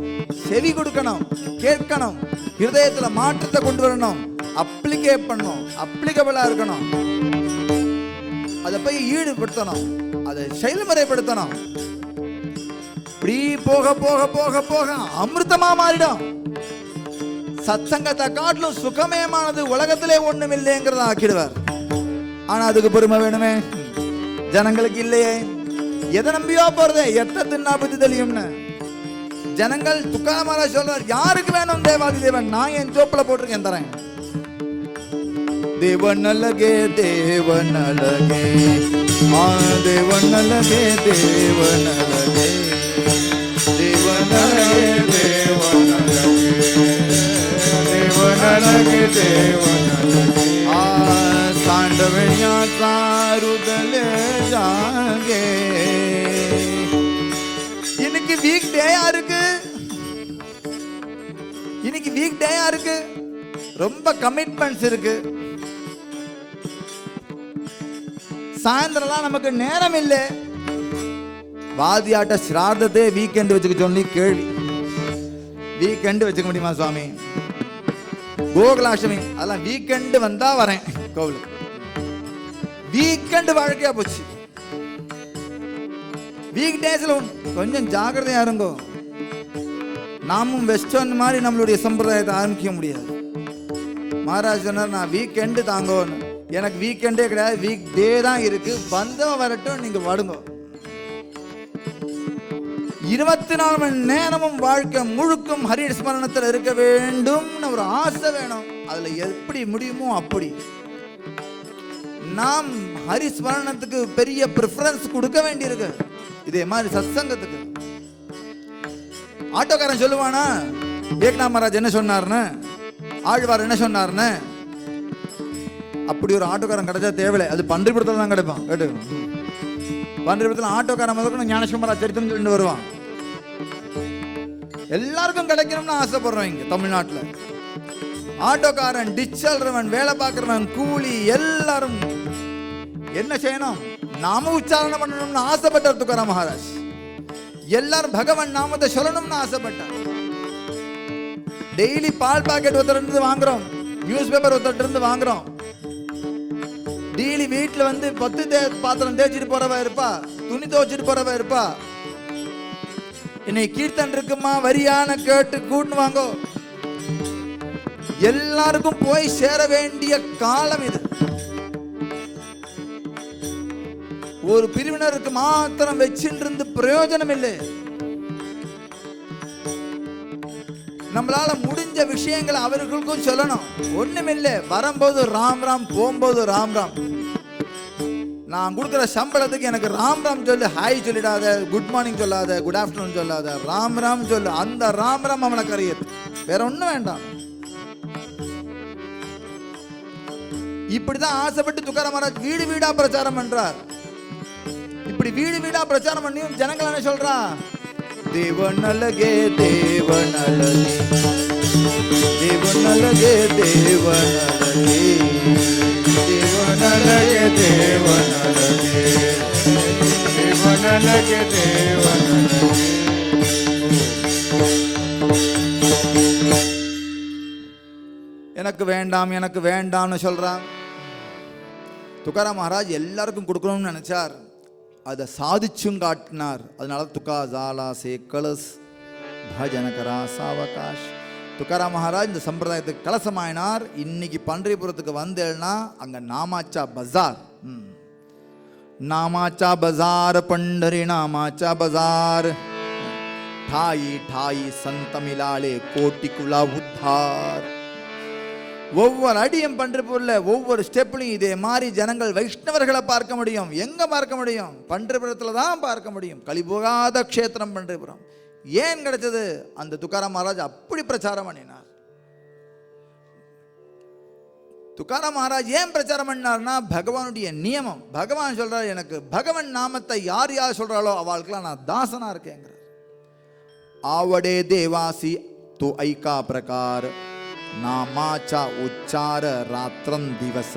செவி கொடுக்கணும், கேட்கணும், ஹிருதயத்துல மாற்றத்தை கொண்டு வரணும், அப்ளிகேட் பண்ணணும், அப்ளிகபிளா இருக்கணும், அதை போய் ஈடுபடுத்தணும், அதை செயல்முறைப்படுத்தணும். இப்படி போக போக போக போக அமிர்தமா மாறிடும். சத்சங்கத்தை காட்டிலும் சுகமயமானது உலகத்திலே ஒண்ணும் இல்லைங்கிறத ஆக்கிடுவார். ஆனா அதுக்கு பொறுமை வேணுமே, ஜனங்களுக்கு இல்லையே. எதை நம்பியோ போறதே, எத்த தின்னா புத்தி தெளியும்னு ஜனங்கள். துக்காராம் மகாராஜ் சொல்றார், யாருக்கு வேணும் தேவாதி தேவன்? நான் என் ஜோப்புல போட்டிருக்கேன், தரேன். தேவன் அழகே, தேவன் அழகே, தேவன் அழகே, தேவன் அழகே, தேவன் அழகே, தேவன் அழகே, தேவன் அழகே, தேவன் அழகே. सांडवैया सारुदले जागे. இன்னைக்கு வீக் டேயா இருக்கு, இன்னைக்கு வீக் டேயா இருக்கு, ரொம்ப கமிட்மெண்ட்ஸ் இருக்கு. சாயந்தரம்லாம் நமக்கு நேரம் இல்லை. வாதியாட்ட சிரார்த்தத்தை வீக்கெண்ட் வச்சுக்க சொல்லி கேள்வி. வீக்கெண்ட் வச்சுக்க முடியுமா சுவாமி? கோகுலாஷ்டமி அதெல்லாம் வீக்கெண்டு வந்தா வரேன் கோவிலுக்கு. வீக்கெண்டு வாழ்க்கையா போச்சு. வீக் டேஸ்ல கொஞ்சம் ஜாக்கிரதையா இருங்கோ. நாமும் வெஸ்டர்ன் மாதிரி நம்மளுடைய சம்பிரதாயத்தை ஆரம்பிக்க முடியாது. மகாராஜ் சொன்னார், நான் வீக்கெண்டு தாங்கோன்னு. எனக்கு வீக்கெண்டே கிடையாது, வீக் டே தான் இருக்கு. வந்தவன் வரட்டும், நீங்க வாடுங்க. 24 மணி நேரமும் வாழ்க்கை முழுக்கும் ஹரி ஸ்மரணத்தில் இருக்க வேண்டும்னு ஒரு ஆசை வேணும். அதுல எப்படி முடியுமோ அப்படி நாம் ஹரி ஸ்மரணத்துக்கு பெரிய ப்ரிஃபரன்ஸ் கொடுக்க வேண்டியிருக்கு. இதே மாதிரி சத்சங்கத்துக்கு. ஆட்டோக்காரன் சொல்லுவானா, ஏக்நாத் மகாராஜ் என்ன சொன்னார்னு, ஆழ்வார் என்ன சொன்னார்னு. அப்படி ஒரு ஆட்டோக்காரன் கிடைச்சா தேவையில்லை, அது பன்றிபுரத்தில் தான் கிடைப்பான். கேட்டு பன்றிபுரத்தில் ஆட்டோக்காரன் முதற்கொண்டு ஞானேஸ்வரா சரித்திரம் சொல்லிட்டு வருவான். எல்லாருக்கும் கிடைக்கணும்னு ஆசைப்படுறோம். இங்க தமிழ்நாட்டில் ஆட்டோக்காரன், டிச்சல்றவன், வேலை பார்க்கிறவன், கூலி எல்லாரும் என்ன செய்யணும்? நாம உச்சாரணம் பண்ணணும்னு ஆசைப்பட்டார் துக்காராம் மகாராஜ். எல்லாரும் பகவான் நாமத்தை சொல்லணும்னு ஆசைப்பட்டார். டெய்லி பால் பாக்கெட் ஒருத்தர் இருந்து வாங்குறோம், நியூஸ் பேப்பர் ஒருத்தர் இருந்து வாங்குறோம். டெய்லி வீட்டுல வந்து 10 பாத்திரம் தேய்ச்சிட்டு போறவா இருப்பா, துணி துவைச்சிட்டு போறவா இருப்பா. இன்னைக்கு கீர்த்தன் இருக்குமா வரியான கேட்டு கூட்டு வாங்கோ. எல்லாருக்கும் போய் சேர வேண்டிய காலம் இது. ஒரு பிரிவினருக்கு மாத்திரம் வச்சிருந்து பிரயோஜனம் இல்லை. நம்மளால முடிஞ்ச விஷயங்களை அவர்களுக்கும் சொல்லணும். ஒண்ணுமில்லை, வரும்போது ராம் ராம், போகும்போது ராம் ராம். நான் கொடுக்குற சம்பளத்துக்கு எனக்கு ராம் ராம் சொல்லு, ஹாய் சொல்லிடாத, குட் மார்னிங் சொல்லாத, குட் ஆஃப்டர்நூன் சொல்லாத, ராம் ராம் சொல்லு. அந்த ராம் ராம் அவனை கரையது, வேற ஒன்றும் வேண்டாம். இப்படிதான் ஆசைப்பட்டு துக்காராம் மகாராஜ் வீடு வீடா பிரச்சாரம் பண்றார். இப்படி வீடு வீடா பிரச்சாரம் பண்ணியும் ஜனங்கள் என்ன சொல்றா? தேவனலகே தேவனலகே தேவனலகே தேவனலகே தேவனலகே தேவனலகே தேவனலகே தேவனலகே. எனக்கு வேண்டாம் எனக்கு வேண்டாம்னு சொல்றான். துக்காராம் மகாராஜ் எல்லாருக்கும் கொடுக்கணும்னு நினைச்சார், அதை சாதிச்சும் காட்டினார். அதனால துக்கா ஜாலா சே கலஸ் பஜனகரா சாவகாஷ். துக்காராம் மகாராஜ் இந்த சம்பிரதாயத்துக்கு கலசமாயினார். இன்னைக்கு பன்றிபுரத்துக்கு வந்தேன்னா அங்க நாமாச்சா பஜார், நாமாச்சா பஜார் பண்டரி நாமாச்சா பஜார் ठाई ठाई संत मिलाले कोटि कुला उद्धार. ஒவ்வொரு அடியும் பன்றிபுரில் ஒவ்வொரு ஸ்டெப்லையும் இதே மாதிரி ஜனங்கள் வைஷ்ணவர்களை பார்க்க முடியும். எங்க பார்க்க முடியும்? பன்றிபுரத்தில் தான் பார்க்க முடியும். கலிபோகாத க்ஷேத்திரம் பன்றிபுரம். ஏன் கிடைச்சது? அந்த துக்காராம் மகாராஜ் அப்படி பிரச்சாரம் பண்ணினார். துக்காராம் மகாராஜ் ஏன் பிரச்சாரம் பண்ணார்னா பகவானுடைய நியமம். பகவான் சொல்றார், எனக்கு பகவான் நாமத்தை யார் யார் சொல்றாளோ அவளுக்கெல்லாம் நான் தாசனா இருக்கேங்கிறார். आवडे देवासी तो ऐका प्रकार नामाचा उच्चार रात्रं दिवस.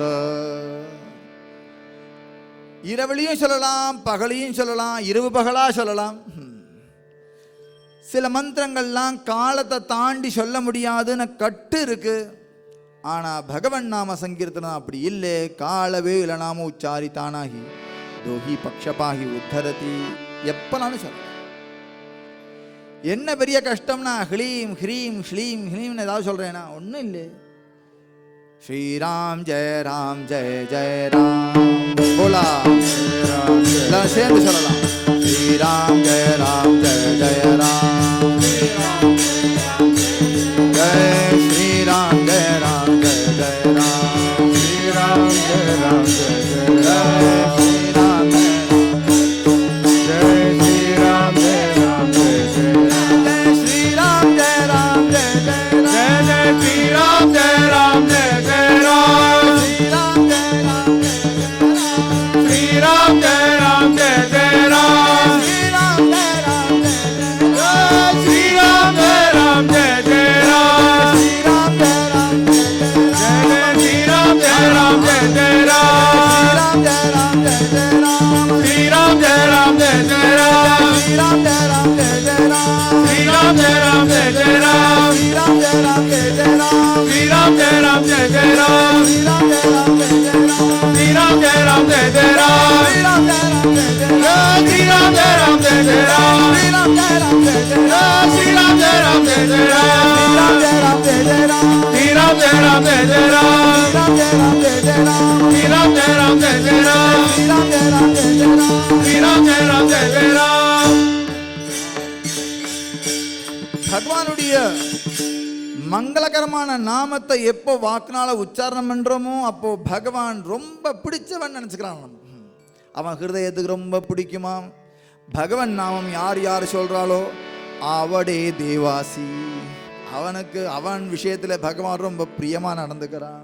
இரவிலையும் சொல்லலாம், பகலையும் சொல்லலாம், இரவு பகலா சொல்லலாம். சில மந்திரங்கள்லாம் காலத்தை தாண்டி சொல்ல முடியாதுன்னு கட்டு இருக்கு. ஆனா பகவன் நாம சங்கீர்த்தனம் அப்படி இல்லை. காலவே இளநாம உச்சாரித்தானாகி தோஹி பக்ஷபாகி உத்தரதி. எப்பனாலும் சொல்லலாம். என்ன பெரிய கஷ்டம்னா ஹ்லீம் ஹ்ரீம் ஸ்லீம் ஹ்லீம்னு ஏதாவது சொல்றேன்னா ஒன்றும் இல்லை. ஸ்ரீராம் ஜெய ராம் ஜெய ஜெய ராம் போலா எல்லாம் சேர்ந்து சொல்லலாம். ஸ்ரீராம் ஜெய ராம் ஜெய ஜெய ராம் ஜெய ஸ்ரீராம் ஜெய ராம் ஜெய ஜெய ராம் ஸ்ரீராம் ஜெய ராம் ஜெய ஜெய ராம் ஸ்ரீராம் பகவானுடைய மங்களகரமான நாமத்தை எப்போ வாக்குனால உச்சாரணம் பண்றோமோ அப்போ பகவான் ரொம்ப பிடிச்சவன் நினைச்சுக்கிறான். அவன் ஹிருதயத்துக்கு ரொம்ப பிடிக்குமா. பகவன் நாமம் யார் யார் சொல்றாளோ அவடே தேவாசி. அவனுக்கு அவன் விஷயத்துல பகவான் ரொம்ப பிரியமா நடந்துக்கிறான்.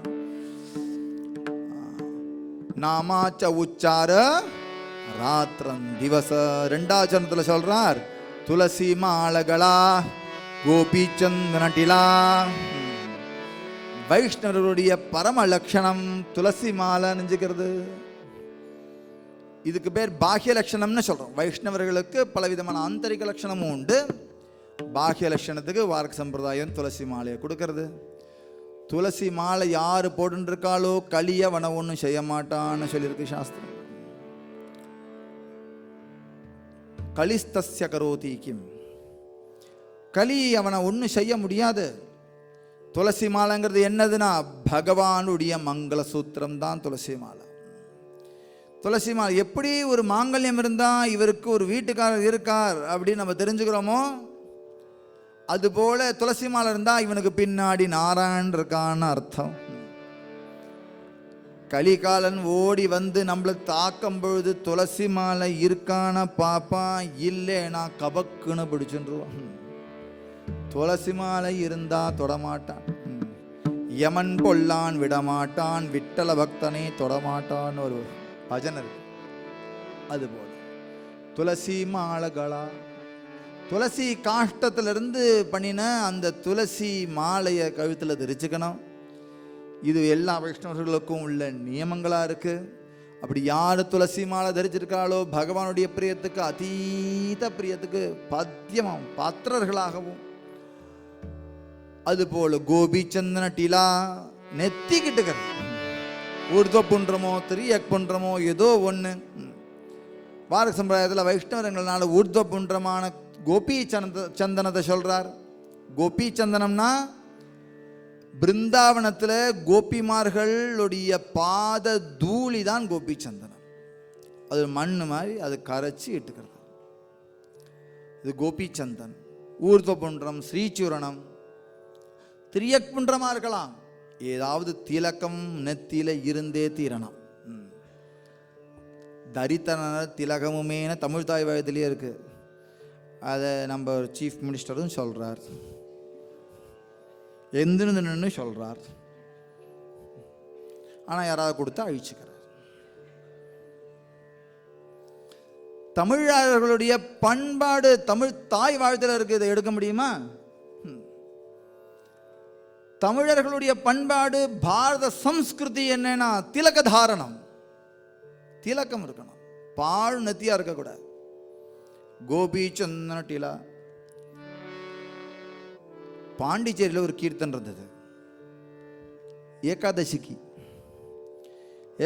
நாமாச்ச உச்சார ராத்திரம் திவச. ரெண்டாவது சரணத்துல சொல்றார், துளசி மாலகளா கோபிச்சந்த நட்டிலா. வைஷ்ணவருடைய பரம லட்சணம் துளசி மாலை நெஞ்சுக்கிறது. இதுக்கு பேர் பாஹ்ய லட்சணம்னு சொல்றோம். வைஷ்ணவர்களுக்கு பலவிதமான ஆந்தரிக லட்சணமும் உண்டு. பாஹ்ய லட்சணத்துக்கு வார்க்க சம்பிரதாயம் துளசி மாலையை கொடுக்கறது. துளசி மாலை யாரு போட்டு இருக்காளோ களிய அவனை ஒன்றும் செய்ய மாட்டான்னு சொல்லியிருக்கு சாஸ்திரம். கலிஸ்தஸ்ய கரோதி கிம். களி அவனை ஒன்றும் செய்ய முடியாது. துளசி மாலைங்கிறது என்னதுன்னா பகவானுடைய மங்கள சூத்திரம் தான் துளசி மாலை. துளசி மாலை எப்படி ஒரு மாங்கல்யம் இருந்தா இவருக்கு ஒரு வீட்டுக்காரர் இருக்கார் அப்படின்னு நம்ம தெரிஞ்சுக்கிறோமோ, அதுபோல துளசி மாலை இருந்தா இவனுக்கு பின்னாடி நாராயணன் இருக்கான்னு அர்த்தம். கலிகாலன் ஓடி வந்து நம்மளை தாக்கும் பொழுது துளசி மாலை இருக்கான பாப்பா, இல்லைனா கபக்குன்னு பிடிச்சுருவான். துளசி மாலை இருந்தா தொடமாட்டான். யமன் பொல்லான் விடமாட்டான், விட்டல பக்தனை தொடமாட்டான் ஒரு பஜனை இருக்கு. அதுபோல துளசி மாலைகளா, துளசி காஷ்டத்திலிருந்து பண்ணின அந்த துளசி மாலையை கழுத்தில் தெரிச்சுக்கணும். இது எல்லா வைஷ்ணவர்களுக்கும் உள்ள நியமங்களா இருக்கு. அப்படி யார் துளசி மாலை தரிச்சிருக்காளோ பகவானுடைய பிரியத்துக்கு, அதீத பிரியத்துக்கு பத்தியமாம் பாத்திரர்களாகவும், அதுபோல கோபி சந்தன டிலா நெத்திக்கிட்டுக்கிறது. ஊர்துவ புன்றமோ திரியக் புன்றமோ ஏதோ ஒன்று. பாரத சம்பிரதாயத்தில் வைஷ்ணவர்களால ஊர்துவ புன்றமான கோபி சந்தனத்தை சொல்றார். கோபி சந்தனம்னா பிருந்தாவனத்தில் கோபிமார்களுடைய பாத தூளி தான் கோபி சந்தனம். அது மண் மாதிரி அது கரைச்சி இட்டுக்கிறது. இது கோபி சந்தன். ஊர்துவ புன்றம், ஸ்ரீசூரணம், திரியக் புன்றமா இருக்கலாம். ஏதாவது திலக்கம் நெத்தியில இருந்தே தீரணும். தரித்தன திலகமுமேன தமிழ் தாய் வயதிலேயே இருக்கு. அதை நம்ம சீஃப் மினிஸ்டரும் சொல்றார், எந்திருந்து சொல்றார். ஆனா யாராவது கொடுத்தா அழிச்சுக்கிறார். தமிழர்களுடைய பண்பாடு தமிழ் தாய் வாழ்த்துல இருக்கு. இதை எடுக்க முடியுமா? தமிழர்களுடைய பண்பாடு பாரத சம்ஸ்கிருதி என்னன்னா திலக தாரணம், திலக்கம் இருக்கணும், பாழ் நெத்தியா இருக்கக்கூடாது. கோபி சந்தன டிலா. பாண்டிச்சேரியில் ஒரு கீர்த்தன் இருந்தது ஏகாதசிக்கு.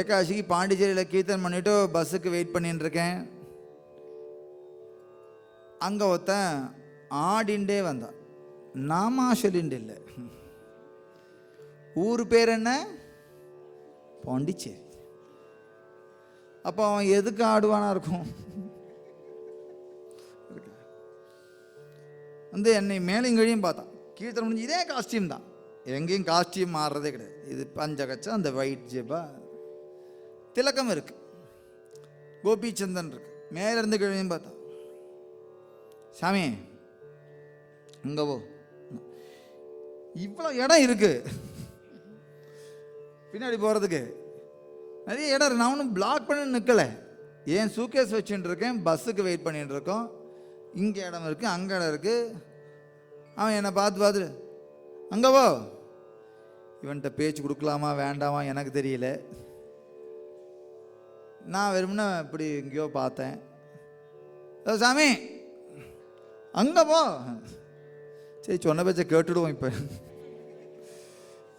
ஏகாதசிக்கு பாண்டிச்சேரியில் கீர்த்தன் பண்ணிட்டு பஸ்ஸுக்கு வெயிட் பண்ணிட்டு இருக்கேன். அங்கே ஒருத்தன் ஆடிண்டே வந்தான். நாமா சொல்லிண்டு இல்லை, ஊர் பேர் என்ன? பாண்டிச்சேரி. அப்போ அவன் எதுக்கு ஆடுவானா இருக்கும்? வந்து என்னை மேலும் கழியும் பார்த்தான். கீர்த்தனை முடிஞ்சு இதே காஸ்டியூம் தான், எங்கேயும் காஸ்டியூம் மாறுறதே கிடையாது. இது பஞ்சகச்சம், அந்த ஒயிட் ஜெபா, திலக்கம் இருக்கு, கோபி சந்தன் இருக்கு. மேலேருந்து கழியும் பார்த்தான். சாமி அங்கே போ, இவ்வளோ இடம் இருக்கு பின்னாடி போகிறதுக்கு, நிறைய இடம் இருக்கு. நான் ஒன்றும் பிளாக் பண்ணி நிற்கலை. ஏன் சூக்கேஸ் வச்சுட்டு இருக்கேன், பஸ்ஸுக்கு வெயிட் பண்ணிட்டு இருக்கோம். இங்கே இடம் இருக்கு, அங்கே இடம் இருக்கு. அவன் என்னை பார்த்து அங்கே போ. இவன்கிட்ட பேச்சு கொடுக்கலாமா வேண்டாமா எனக்கு தெரியல. நான் வெறும்னா இப்படி எங்கேயோ பார்த்தேன். சாமி அங்கே போ. சரி சொன்ன பேச்சை கேட்டுடுவோம். இப்போ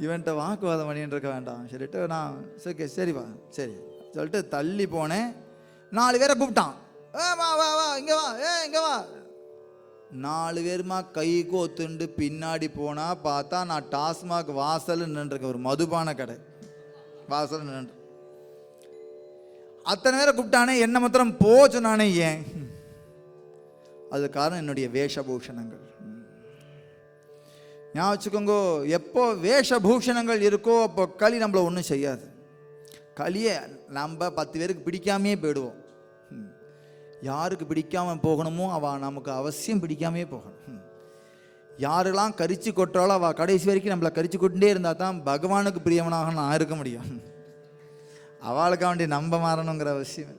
இவன்கிட்ட வாக்குவாதம் பண்ணிட்டு இருக்க வேண்டாம் சொல்லிட்டு நான் சரி சரிப்பா சரி சொல்லிட்டு தள்ளி போனேன். 4 பேரை கூப்பிட்டான். வா வா வா இங்கே வா, இங்கே வா. 4 பேருமா கை கோத்துண்டு பின்னாடி போனா பார்த்தா நான் டாஸ்மாக் வாசல் நின்றுருக்கேன், ஒரு மதுபான கடை வாசல் நின்று. அத்தனை பேரை கூப்பிட்டானே, என்ன மாத்திரம் போ சொன்னானே. ஏன்? அது காரணம் என்னுடைய வேஷபூஷணங்கள். ஞாபகம் வச்சுக்கோங்க, எப்போ வேஷபூஷணங்கள் இருக்கோ அப்போ களி நம்மளை ஒன்றும் செய்யாது. களியை நம்ம 10 பேருக்கு பிடிக்காமே போயிடுவோம். யாருக்கு பிடிக்காம போகணுமோ அவள் நமக்கு அவசியம் பிடிக்காமே போகணும். யாரெல்லாம் கரிச்சு கொட்டுறாளோ அவள் கடைசி வரைக்கும் நம்மளை கரிச்சு கொண்டே இருந்தால் தான் பகவானுக்கு பிரியவனாக நான் இருக்க முடியும். அவளுக்கு வேண்டி நம்ப மாறணுங்கிற அவசியம்.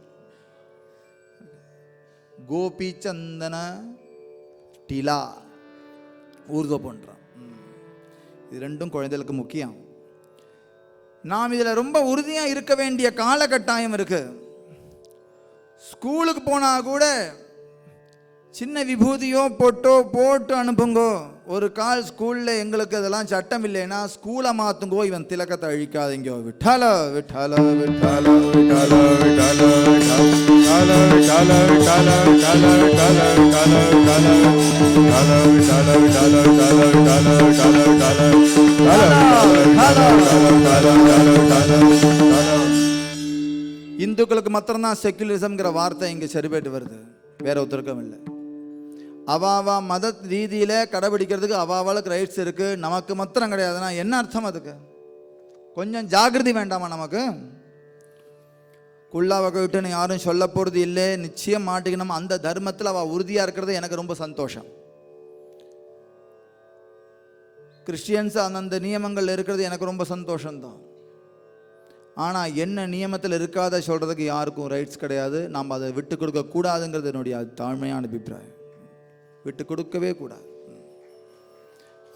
கோபி சந்தன டிலா ஊர்துவ பண்றான். இது ரெண்டும் குழந்தைகளுக்கு முக்கியம். நாம் இதில் ரொம்ப உறுதியாக இருக்க வேண்டிய காலகட்டாயம் இருக்கு. ஸ்கூலுக்கு போனால் கூட சின்ன விபூதியோ போட்டு அனுப்புங்கோ. ஒரு கால் ஸ்கூலில் எங்களுக்கு அதெல்லாம் சட்டம் இல்லைன்னா ஸ்கூலை மாற்றுங்கோ, இவன் திலக்கத்தை அழிக்காதீங்கோ. விட்டாலோ விட்டாலோ விட்டாலோ விட்டாலோ விட்டாலோ விட்டாலோ விட்டாலோ விட்டாலோ விட்டாலோ விட்டாலோ விட்டாலோ விட்டாலோ விட்டாலோ விட்டாலோ விட்டாலோ விட்டாலோ விட்டாலோ விட்டாலோ. இந்துக்களுக்கு மாத்திரம்தான் செக்குலரிசம்ங்கிற வார்த்தை இங்கே சரிபட்டு வருது, வேற ஒருத்தருக்கும் இல்லை. அவாவா மத ரீதியில் கடைபிடிக்கிறதுக்கு அவாவாளுக்கு ரைட்ஸ் இருக்கு, நமக்கு மாத்திரம் கிடையாதுன்னா என்ன அர்த்தம்? அதுக்கு கொஞ்சம் ஜாகிரதை வேண்டாமா? நமக்கு குள்ளா வகைட்டுன்னு யாரும் சொல்ல போகிறது இல்லை. நிச்சயம் மாட்டிக்கணும். அந்த தர்மத்தில் அவள் உறுதியாக இருக்கிறது எனக்கு ரொம்ப சந்தோஷம். கிறிஸ்டியன்ஸ் அந்த நியமங்கள் இருக்கிறது எனக்கு ரொம்ப சந்தோஷம்தான். ஆனால் என்ன நியமத்தில் இருக்காத சொல்கிறதுக்கு யாருக்கும் ரைட்ஸ் கிடையாது. நாம் அதை விட்டு கொடுக்கக்கூடாதுங்கிறது என்னுடைய தாழ்மையான அபிப்பிராயம். விட்டு கொடுக்கவே கூடாது.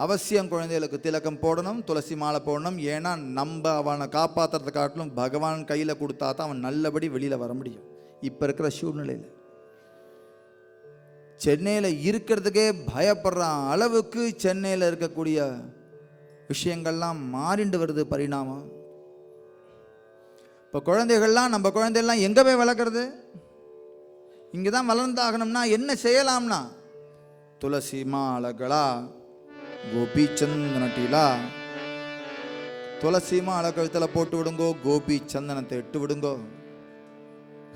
அவசியம் குழந்தைகளுக்கு திலக்கம் போடணும், துளசி மாலை போடணும். ஏன்னா நம்ம அவனை காப்பாற்றுறதை காட்டிலும் பகவான் கையில் கொடுத்தா தான் அவன் நல்லபடி வெளியில் வர முடியும். இப்போ இருக்கிற சூழ்நிலையில் சென்னையில் இருக்கிறதுக்கே பயப்படுற அளவுக்கு சென்னையில் இருக்கக்கூடிய விஷயங்கள்லாம் மாறிண்டு வருது பரிணாமம். இப்போ குழந்தைகள்லாம் நம்ம குழந்தைகள்லாம் எங்கே போய் வளர்க்குறது? இங்கே தான் வளர்ந்தாகணும்னா என்ன செய்யலாம்னா, துளசி மாலைகளா, கோபி சந்தனட்டிலா, துளசி மாலை கழுத்தில் போட்டு விடுங்கோ, கோபி சந்தனத்தை இட்டு விடுங்கோ.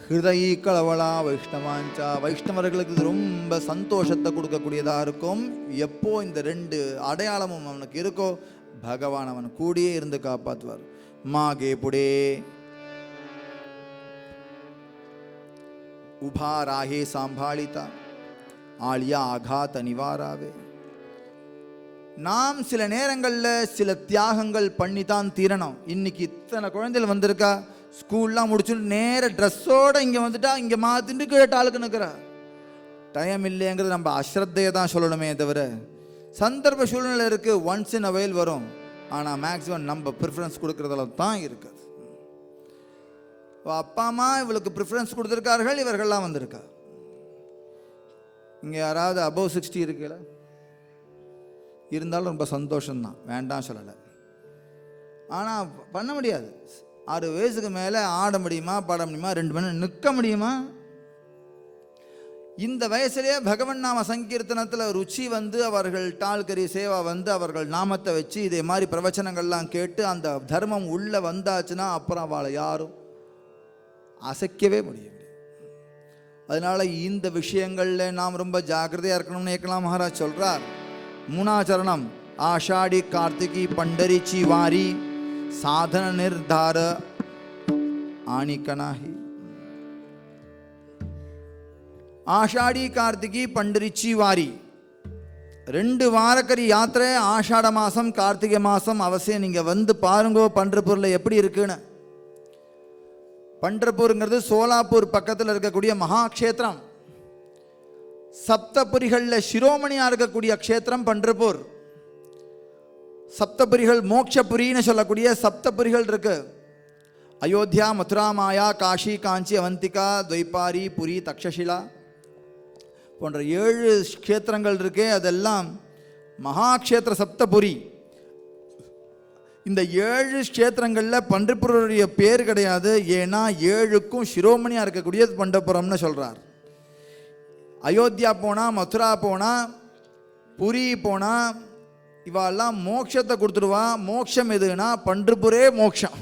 ஹிருதயி கலவலா வைஷ்ணவாஞ்சா, வைஷ்ணவர்களுக்கு இது ரொம்ப சந்தோஷத்தை கொடுக்கக்கூடியதாக இருக்கும். எப்போ இந்த ரெண்டு அடையாளமும் அவனுக்கு இருக்கோ, பகவான் அவன் கூடியே இருந்து காப்பாற்றுவார். மாகே புடே உபா ராகே சாம்பாளிதா ஆலியா ஆகாத நிவாராவே. நாம் சில நேரங்களில் சில தியாகங்கள் பண்ணி தான் தீரணும். இன்னைக்கு இத்தனை குழந்தைகள் வந்திருக்கா, ஸ்கூல்லாம் முடிச்சுட்டு நேர ட்ரெஸ்ஸோடு இங்கே வந்துட்டா இங்கே மாற்றிட்டு கேட்ட ஆளுக்கு நிற்கிறா. டைம் இல்லைங்கிறது நம்ம அஸ்ரத்தையை தான் சொல்லணுமே தவிர, சந்தர்ப்ப சூழ்நிலை இருக்குது, ஒன்ஸ் இன் அ வைல் வரும். ஆனால் மேக்ஸிமம் நம்ம ப்ரிஃபரன்ஸ் கொடுக்குறதுல தான் இருக்குது. அப்பா அம்மா இவளுக்கு ப்ரிஃபரன்ஸ் கொடுத்துருக்கார்கள், இவர்கள்லாம் வந்திருக்கா. இங்கே யாராவது அபவ் 60 இருக்குல்ல, இருந்தாலும் ரொம்ப சந்தோஷம்தான், வேண்டாம் சொல்லலை. ஆனால் பண்ண முடியாது. 6 வயசுக்கு மேலே ஆட முடியுமா, பாட முடியுமா, 2 மணி நிற்க முடியுமா? இந்த வயசுலேயே பகவன் நாம சங்கீர்த்தனத்தில் ருச்சி வந்து அவர்கள் டால்கரி சேவா வந்து அவர்கள் நாமத்தை வச்சு இதே மாதிரி பிரவச்சனங்கள்லாம் கேட்டு அந்த தர்மம் உள்ளே வந்தாச்சுன்னா அப்புறம் அவளை யாரும் அசைக்கவே முடியும். அதனால் இந்த விஷயங்களில் நாம் ரொம்ப ஜாக்கிரதையாக இருக்கணும்னு ஏக்கலாம் மகாராஜ் சொல்கிறார். 3ஆம் சரணம், ஆஷாடி கார்த்திகி பண்டரிச்சி வாரி சாதன நிர்தார ஆணிக்கனாகி. ஆஷாடி கார்த்திகி பண்டரிச்சி வாரி 2 வாரக்கரி யாத்திரை. ஆஷாட மாதம் கார்த்திகை மாதம் அவசியம் நீங்கள் வந்து பாருங்கோ பண்டர்பூரில் எப்படி இருக்குன்னு. பண்டர்பூருங்கிறது சோலாப்பூர் பக்கத்தில் இருக்கக்கூடிய மகாக்ஷேத்திரம். சப்தபுரிகளில் சிரோமணியாக இருக்கக்கூடிய க்ஷேத்திரம் பண்டர்பூர். சப்தபுரிகள் மோட்சபுரின்னு சொல்லக்கூடிய சப்தபுரிகள் இருக்கு. அயோத்தியா, மதுரா, மாயா, காஷி, காஞ்சி, அவந்திகா, துவைபாரி, புரி, தக்ஷஷிலா போன்ற 7 க்ஷேத்திரங்கள் இருக்கு. அதெல்லாம் மகாக்ஷேத்திர சப்தபுரி. இந்த 7 க்ஷேத்திரங்களில் பண்டர்புருடைய பேர் கிடையாது. ஏன்னா 7க்கும் சிரோமணியாக இருக்கக்கூடிய பண்டர்புரம்னு சொல்கிறார். அயோத்தியா போனால், மதுரா போனால், புரி போனால் இவாளெல்லாம் மோட்சத்தை கொடுத்துடுவா. மோட்சம் எதுனா பண்டர்புரே மோட்சம்.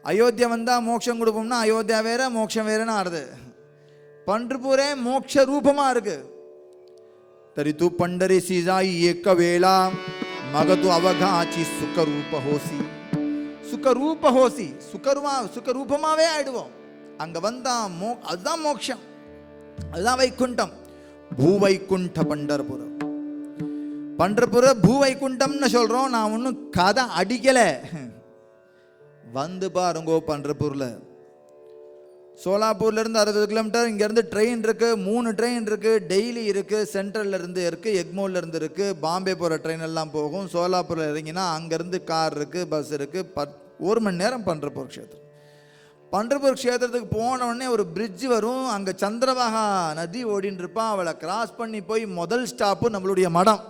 அயோத்தியா வந்தால் மோட்சம் கொடுப்போம்னா அயோத்தியா வேற மோட்சம் வேறுன்னு ஆடுது. பண்டர்புரே மோட்ச ரூபமாக இருக்கு. தரித்து பண்டரி சீசாயி ஏக்க வேளா மகது அவகாச்சி சுகரூப ஹோசி. சுகரூப ஹோசி, சுகரூபமாகவே ஆயிடுவோம். அங்கே வந்தா அதுதான் மோட்சம், அதுதான் வைகுண்டம். பூவைகுண்ட பண்டர்புரம். பண்டர்புர பூவைகுண்டம்னு சொல்கிறோம். நான் ஒன்றும் கதை அடிக்கலை, வந்து பாருங்கோ. பண்டர்பூரில் சோலாப்பூர்லேருந்து 60 கிலோமீட்டர். இங்கேருந்து ட்ரெயின் இருக்குது, 3 ட்ரெயின் இருக்குது, டெய்லி இருக்குது. சென்ட்ரல்லேருந்து இருக்குது, எக்மோர்லேருந்து இருக்குது, பாம்பே போகிற ட்ரெயின் எல்லாம் போகும். சோலாப்பூரில் இறங்கினா அங்கேருந்து கார் இருக்குது, பஸ் இருக்குது. 1 மணி நேரம் பண்டர்பூர் க்ஷேத்திரம். பண்டர்பூர் க்ஷேத்திரத்துக்கு போனவுடனே ஒரு பிரிட்ஜ் வரும். அங்கே சந்திரபாகா நதி ஓடின்னு இருப்பான். அவளை கிராஸ் பண்ணி போய் முதல் ஸ்டாப்பு நம்மளுடைய மடம்.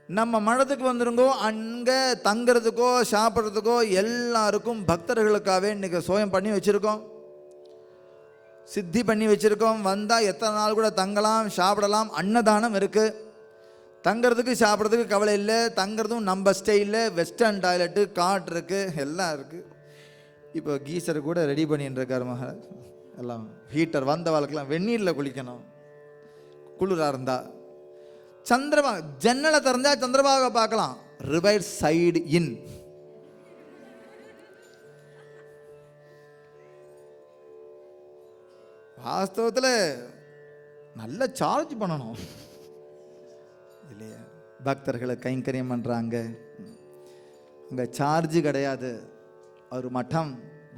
நம்ம மடத்துக்கு வந்துருங்கோ. அங்கே தங்கிறதுக்கோ சாப்பிட்றதுக்கோ எல்லாருக்கும் பக்தர்களுக்காகவே இன்றைக்கி சோயம் பண்ணி வச்சுருக்கோம், சித்தி பண்ணி வச்சுருக்கோம். வந்தால் எத்தனை நாள் கூட தங்கலாம், சாப்பிடலாம். அன்னதானம் இருக்குது. தங்கிறதுக்கு சாப்பிட்றதுக்கு கவலை இல்லை. தங்கிறதும் நம்ம ஸ்டைலில் வெஸ்டர்ன் டாய்லெட்டு, காட் இருக்குது, எல்லாம் இருக்குது. இப்போ கீசர் கூட ரெடி பண்ணின்னு இருக்கார் மகாராஜ். எல்லாம் ஹீட்டர் வந்த வாழ்க்கெல்லாம் வெந்நீரில் குளிக்கணும் குளிராக இருந்தால். சந்திரபாக ஜன்னலை திறந்தா சந்திரபாக பார்க்கலாம். ரிவர் சைடு இன். வாஸ்தவத்தில் நல்ல சார்ஜ் பண்ணணும் இல்லையா? பக்தர்களை கைங்கரியம் பண்ணுறாங்க. அங்கே சார்ஜு கிடையாது. ஒரு மட்டம்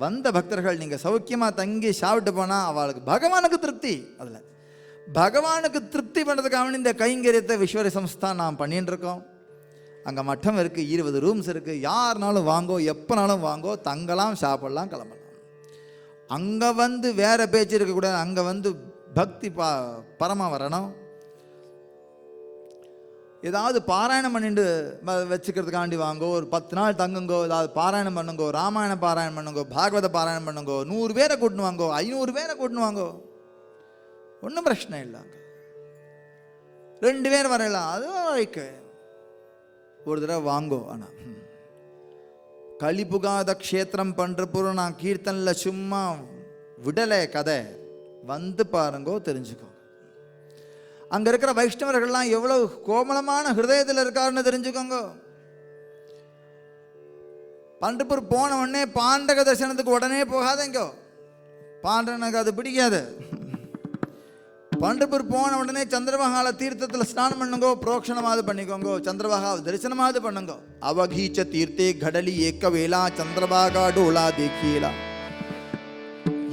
வந்த பக்தர்கள் நீங்கள் சௌக்கியமாக தங்கி சாப்பிட்டு போனால் அவளுக்கு பகவானுக்கு திருப்தி. அதில் பகவானுக்கு திருப்தி பண்ணுறதுக்காக இந்த கைங்கரியத்தை விஸ்வரி சம்ஸ்தான் நாம் பண்ணிட்டு இருக்கோம். அங்கே மட்டம் இருக்குது, 20 ரூம்ஸ் இருக்குது. யாருனாலும் வாங்கோ, எப்போனாலும் வாங்கோ, தங்கலாம், சாப்பிடலாம், கிளம்பலாம். அங்கே வந்து வேறு பேச்சு இருக்கக்கூடாது. அங்கே வந்து பக்தி பரமாக வரணும். ஏதாவது பாராயணம் பண்ணிட்டு வச்சுக்கிறதுக்காண்டி வாங்கோ, ஒரு 10 நாள் தங்குங்கோ, ஏதாவது பாராயணம் பண்ணுங்கோ, ராமாயணம் பாராயணம் பண்ணுங்கோ, பாகவத பாராயணம் பண்ணுங்கோ, 100 பேரை கூட்டின்னு வாங்கோ, 500 பேரை கூட்டின்னு வாங்கோ, ஒன்றும் பிரச்சனை இல்லை. 2 பேர் வரையலாம், அதுவும் வாழ்க்கை. ஒரு தடவை வாங்கோ. ஆனால் கலிபுகாத க்ஷேத்திரம் பண்றப்போ நான் கீர்த்தனில் சும்மா விடலை கதை. வந்து பாருங்கோ, தெரிஞ்சுக்கோ. அங்க இருக்கிற வைஷ்ணவர்கள்லாம் எவ்வளவு கோமலமான ஹிருதயத்தில் இருக்காருன்னு தெரிஞ்சுக்கோங்க. பண்டர்பூர் போன உடனே பாண்டக தரிசனத்துக்கு உடனே போகாதேங்கோ. பாண்டனுக்கு அது பிடிக்காது. பண்டர்பூர் போன உடனே சந்திரபாகால தீர்த்தத்தில் ஸ்நானம் பண்ணுங்கோ, புரோக்ஷணமாவது பண்ணிக்கோங்க, சந்திரபாகா தரிசனமாவது பண்ணுங்க. அவகீச்ச தீர்த்தே கடலி ஏக்க வேளா சந்திரபாகா டோலா தேக்கியலா.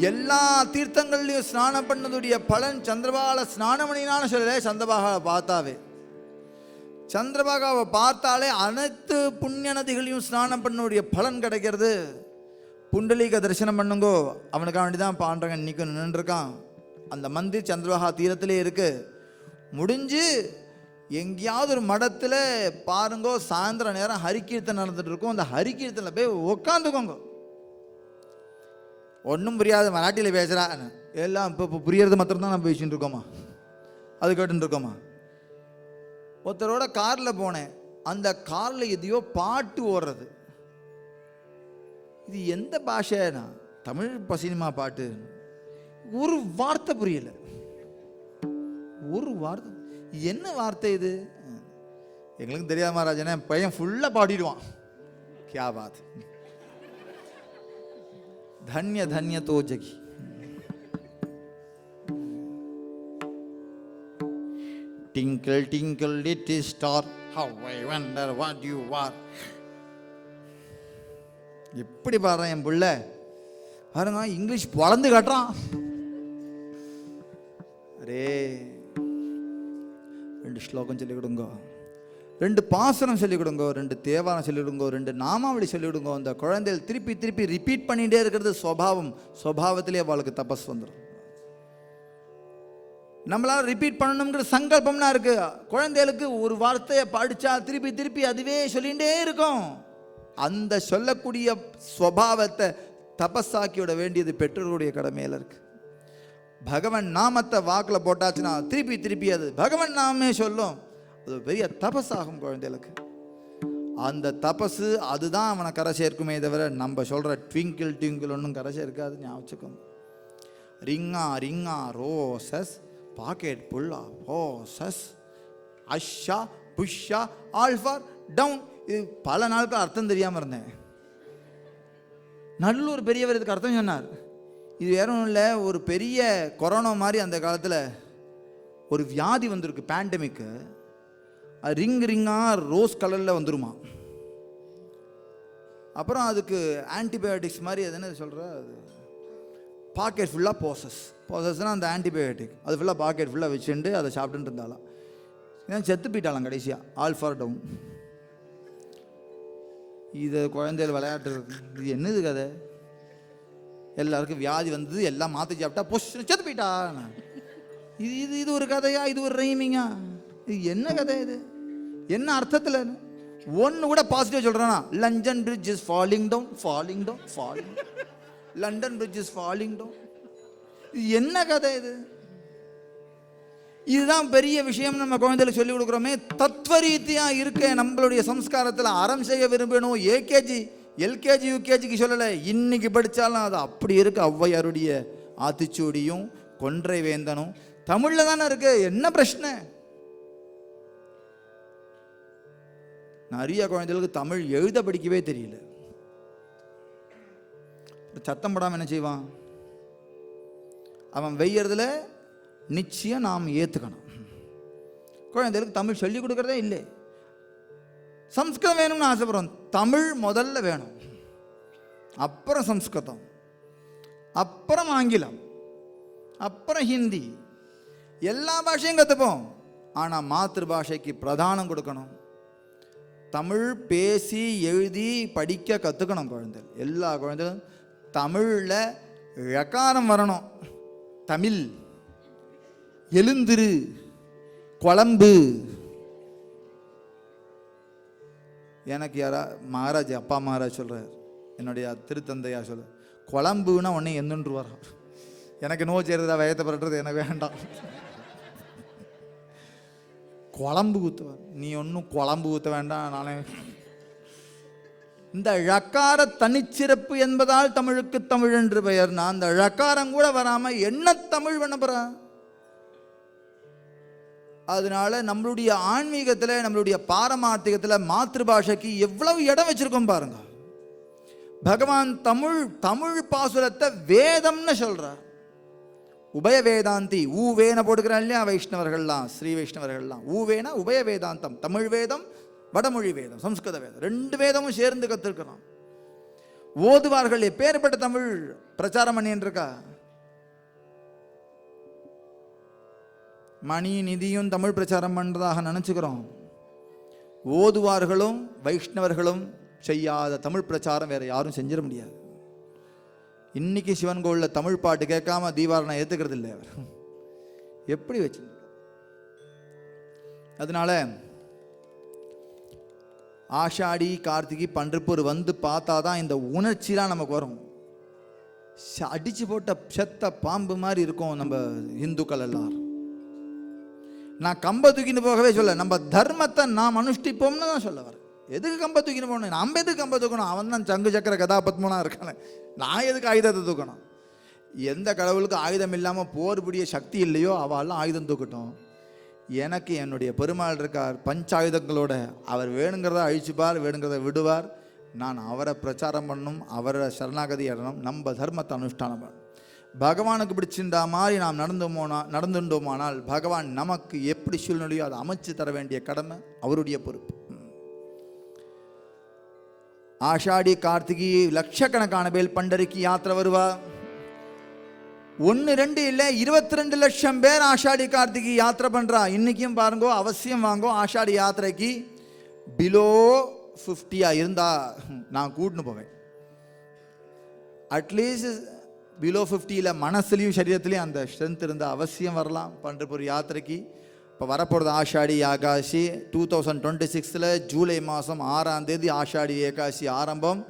எல்லா தீர்த்தங்கள்லையும் ஸ்நானம் பண்ணதுடைய பலன் சந்திரபாகால ஸ்நானம் பண்ணினான்னு சொல்லல, சந்திரபாகாவை பார்த்தாவே. சந்திரபாகாவை பார்த்தாலே அனைத்து புண்ணிய நதிகளையும் ஸ்நானம் பண்ணக்கூடிய பலன் கிடைக்கிறது. புண்டலீக தரிசனம் பண்ணுங்கோ. அவனுக்காக வேண்டி தான் பாண்டவன் இன்னைக்கு நின்றுருக்கான். அந்த மந்திர் சந்திரபாகா தீரத்திலே இருக்கு. முடிஞ்சு எங்கேயாவது ஒரு மடத்தில் பாருங்கோ, சாயந்தர நேரம் ஹரிகீர்த்தன் நடந்துட்டு இருக்கும். அந்த ஹரிகீர்த்தனில் போய் உட்காந்துக்கோங்க. ஒன்றும் புரியாது, மராட்டியில் பேசுகிறா எல்லாம் இப்போ புரியறது மாத்திரம்தான் நம்ம பேசிட்டு இருக்கோமா, அது கேட்டுன்னு இருக்கோமா. ஒருத்தரோட காரில் போனேன். அந்த காரில் எதையோ பாட்டு ஓடுறது. இது எந்த பாஷைனா? தமிழ் சினிமா பாட்டு. ஒரு வார்த்தை புரியல, ஒரு வார்த்தை. என்ன வார்த்தை இது? எங்களுக்கு தெரியாத மகாராஜனே, பையன் ஃபுல்லாக பாடிடுவான். கியா பாத். धन्य धन्य तो जगी. Tinkle tinkle little star, how I wonder what you are. எப்படி பாடுறான் என் புள்ள பாருங்க, இங்கிலீஷ் வளர்ந்து காட்டுறான். அரே 2 ஸ்லோகம் சொல்லிக் கொடுங்க, 2 பாசனம் சொல்லிக் கொடுங்க, 2 தேவாரம் சொல்லிக் கொடுங்க, 2 நாமாவளி சொல்லிக் கொடுங்க. அந்த குழந்தைகள் திருப்பி திருப்பி ரிப்பீட் பண்ணிகிட்டே இருக்கிறது சுபாவம். சுபாவத்திலே அவளுக்கு தபஸ் வந்துடும். நம்மளால ரிப்பீட் பண்ணணுங்கிற சங்கல்பம்னா இருக்கு. குழந்தைகளுக்கு ஒரு வார்த்தையை படித்தா திருப்பி திருப்பி அதுவே சொல்லிகிட்டே இருக்கும். அந்த சொல்லக்கூடிய சுபாவத்தை தபஸாக்கிவிட வேண்டியது பெற்றோருடைய கடமையில் இருக்கு. பகவன் நாமத்தை வாக்கில் போட்டாச்சுன்னா திருப்பி திருப்பி அது பகவன் நாமே சொல்லும். அது பெரிய தபஸ் ஆகும் குழந்தைகளுக்கு. அந்த தபஸு அதுதான் அவனை கரை சேர்க்குமே தவிர நம்ம சொல்கிற ட்விங்கிள் ட்விங்கிள் ஒன்றும் கரை சேர்க்காது. ஞாபகம். ரிங்கா ரிங்கா ரோசஸ் பாக்கெட் புல்லா ரோசஸ் அஷா புஷ்ஷா ஆல்ஃபார் டவுன். இது பல நாட்கள் அர்த்தம் தெரியாமல் இருந்தேன். நல்லூர் பெரியவர் இதுக்கு அர்த்தம் சொன்னார். இது வேற ஒன்றும் இல்லை, ஒரு பெரிய கொரோனா மாதிரி அந்த காலத்தில் ஒரு வியாதி வந்திருக்கு, பேண்டமிக்கு. ரிங் ரிங்காக ரோஸ் கலரில் வந்துருமா. அப்புறம் அதுக்கு ஆன்டிபயோட்டிக்ஸ் மாதிரி எதுன்னு சொல்கிற, அது பாக்கெட் ஃபுல்லாக போசஸ்னால் அந்த ஆன்டிபயோட்டிக் அது ஃபுல்லாக பாக்கெட் ஃபுல்லாக வச்சுட்டு அதை சாப்பிட்டுட்டு இருந்தாலும் ஏன் செத்து போயிட்டாலாம் கடைசியாக. ஆல்ஃபார் டவுன். இது குழந்தைகள் விளையாட்டு இருக்கு. இது என்னது கதை? எல்லாருக்கும் வியாதி வந்தது, எல்லாம் மாற்றி சாப்பிட்டா பொஷ் செத்து போயிட்டா. இது இது இது ஒரு கதையா? இது ஒரு ரைமிங்கா? இது என்ன கதை? இது என்ன அர்த்தத்தில்? ஒன்று கூட பாசிட்டிவ் சொல்கிறானா? London bridge is falling down, falling down, falling. London bridge is falling down. இது என்ன கதை இது? இதுதான் பெரிய விஷயம். நம்ம குழந்தைகளுக்கு சொல்லிக் கொடுக்குறோமே. தத்துவரீதியாக இருக்க நம்மளுடைய சம்ஸ்காரத்தில் அறம் செய்ய விரும்பணும். ஏகேஜி எல்கேஜி யூகேஜிக்கு சொல்லலை, இன்னைக்கு படித்தாலும் அது அப்படி இருக்கு. ஔவையாருடைய ஆத்திச்சூடியும் கொன்றை வேந்தனும் தமிழில் தானே இருக்கு. என்ன பிரச்சனை? நிறைய குழந்தைகளுக்கு தமிழ் எழுத படிக்கவே தெரியல. சத்தம் போடாமல் என்ன செய்வான்? அவன் வெய்யறதுல நிச்சயம் நாம் ஏற்றுக்கணும். குழந்தைகளுக்கு தமிழ் சொல்லிக் கொடுக்குறதே இல்லை. சம்ஸ்கிருதம் வேணும்னு ஆசைப்படுறோம். தமிழ் முதல்ல வேணும், அப்புறம் சம்ஸ்கிருதம், அப்புறம் ஆங்கிலம், அப்புறம் ஹிந்தி. எல்லா பாஷையும் கற்றுப்போம், ஆனால் மாத்திரு பாஷைக்கு பிரதானம் கொடுக்கணும். தமிழ் பேசி எழுதி படிக்க கற்றுக்கணும் குழந்தைகள். எல்லா குழந்தைகளும் தமிழில் ழகாரம் வரணும். தமிழ், எழுந்திரு, குழம்பு. எனக்கு யாரா மகாராஜ், அப்பா மகாராஜ் சொல்கிறார், என்னுடைய திருத்தந்தையா சொல்ல, குழம்புன்னா உடனே எந்துன்று வரோம். எனக்கு நோ செய்கிறதா வயத்தை பரட்டுறது எனக்கு வேண்டாம். குழம்பு ஊற்றுவார், நீ ஒன்றும் குழம்பு ஊற்ற வேண்டாம். நானே இந்த ழக்கார தனிச்சிறப்பு என்பதால் தமிழுக்கு தமிழ் என்று பெயர். நான் அந்த ழக்காரம் கூட வராமல் என்ன தமிழ் பண்ண போகிறேன்? அதனால நம்மளுடைய ஆன்மீகத்தில், நம்மளுடைய பாரமார்த்திகத்தில் மாத்திருபாஷைக்கு எவ்வளவு இடம் வச்சிருக்கோம் பாருங்க. பகவான் தமிழ் பாசுரத்தை வேதம்னு சொல்றார். உபய வேதாந்தி, ஊவேன போட்டுக்கிறான் இல்லையா வைஷ்ணவர்கள்லாம், ஸ்ரீ வைஷ்ணவர்கள்லாம். ஊவேனா உபய வேதாந்தம், தமிழ் வேதம், வடமொழி வேதம், சம்ஸ்கிருத வேதம், 2 வேதமும் சேர்ந்து கற்றுருக்கிறோம். ஓதுவார்கள் எப்பேற்பட்ட தமிழ் பிரச்சாரம் பண்ணிருக்கா. மணி நிதியும் தமிழ் பிரச்சாரம் பண்ணுறதாக நினச்சிக்கிறோம். ஓதுவார்களும் வைஷ்ணவர்களும் செய்யாத தமிழ் பிரச்சாரம் வேற யாரும் செஞ்சிட முடியாது. இன்னைக்கு சிவன் கோவிலில் தமிழ் பாட்டு கேட்காம தீபாவளி ஏற்றுக்கிறது இல்லை. அவர் எப்படி வச்சு. அதனால ஆஷாடி கார்த்திகை பன்றிப்பூர் வந்து பார்த்தா தான் இந்த உணர்ச்சிலாம் நமக்கு வரும். அடிச்சு போட்ட செத்த பாம்பு மாதிரி இருக்கும் நம்ம இந்துக்கள் எல்லாரும். நான் கம்ப தூக்கின்னு போகவே சொல்ல, நம்ம தர்மத்தை நாம் அனுஷ்டிப்போம்னு தான் சொல்ல வர. எதுக்கு கம்ப தூக்கின்னு போகணும்? நம்ம எதுக்கு கம்ப தூக்கணும்? அவன் தான் சங்கு சக்கர கதாபத்மனா இருக்கானே, நான் எதுக்கு ஆயுதத்தை தூக்கணும்? எந்த கடவுளுக்கு ஆயுதம் இல்லாமல் போர் புரிய சக்தி இல்லையோ அவெல்லாம் ஆயுதம் தூக்கட்டும். எனக்கு என்னுடைய பெருமாள் இருக்கார் பஞ்சாயுதங்களோட. அவர் வேணுங்கிறத அழிச்சுப்பார், வேணுங்கிறத விடுவார். நான் அவரை பிரச்சாரம் பண்ணணும், அவரை சரணாகதி இடணும், நம்ம தர்மத்தை அனுஷ்டானம் பண்ணணும். பகவானுக்கு பிடிச்சிருந்தா மாதிரி நாம் நடந்துட்டோமானால் பகவான் நமக்கு எப்படி சூழ்நிலையோ அதை அமைச்சு தர வேண்டிய கடமை அவருடைய பொறுப்பு. ஆஷாடி கார்த்திகை லட்சக்கணக்கான பேர் பண்டரிக்கு யாத்திரை வருவா. 1 2 இல்லை 22 லட்சம் பேர் ஆஷாடி கார்த்திகை யாத்திரை பண்றா. இன்னைக்கும் பாருங்கோ, அவசியம் வாங்கோ. ஆஷாடி யாத்திரைக்கு பிலோ 50 இருந்தா நான் கூட்டின்னு போவேன். அட்லீஸ்ட் பிலோ 50 மனசுலையும் சரீரத்துலையும் அந்த ஸ்ட்ரென்த் இருந்தால் அவசியம் வரலாம் பண்டரிபுர் யாத்திரைக்கு. இப்போ வரப்போகிறது ஆஷாடி ஏகாசி 2026 ஜூலை மாதம் 6ஆம் தேதி ஆஷாடி ஏகாசி ஆரம்பம்.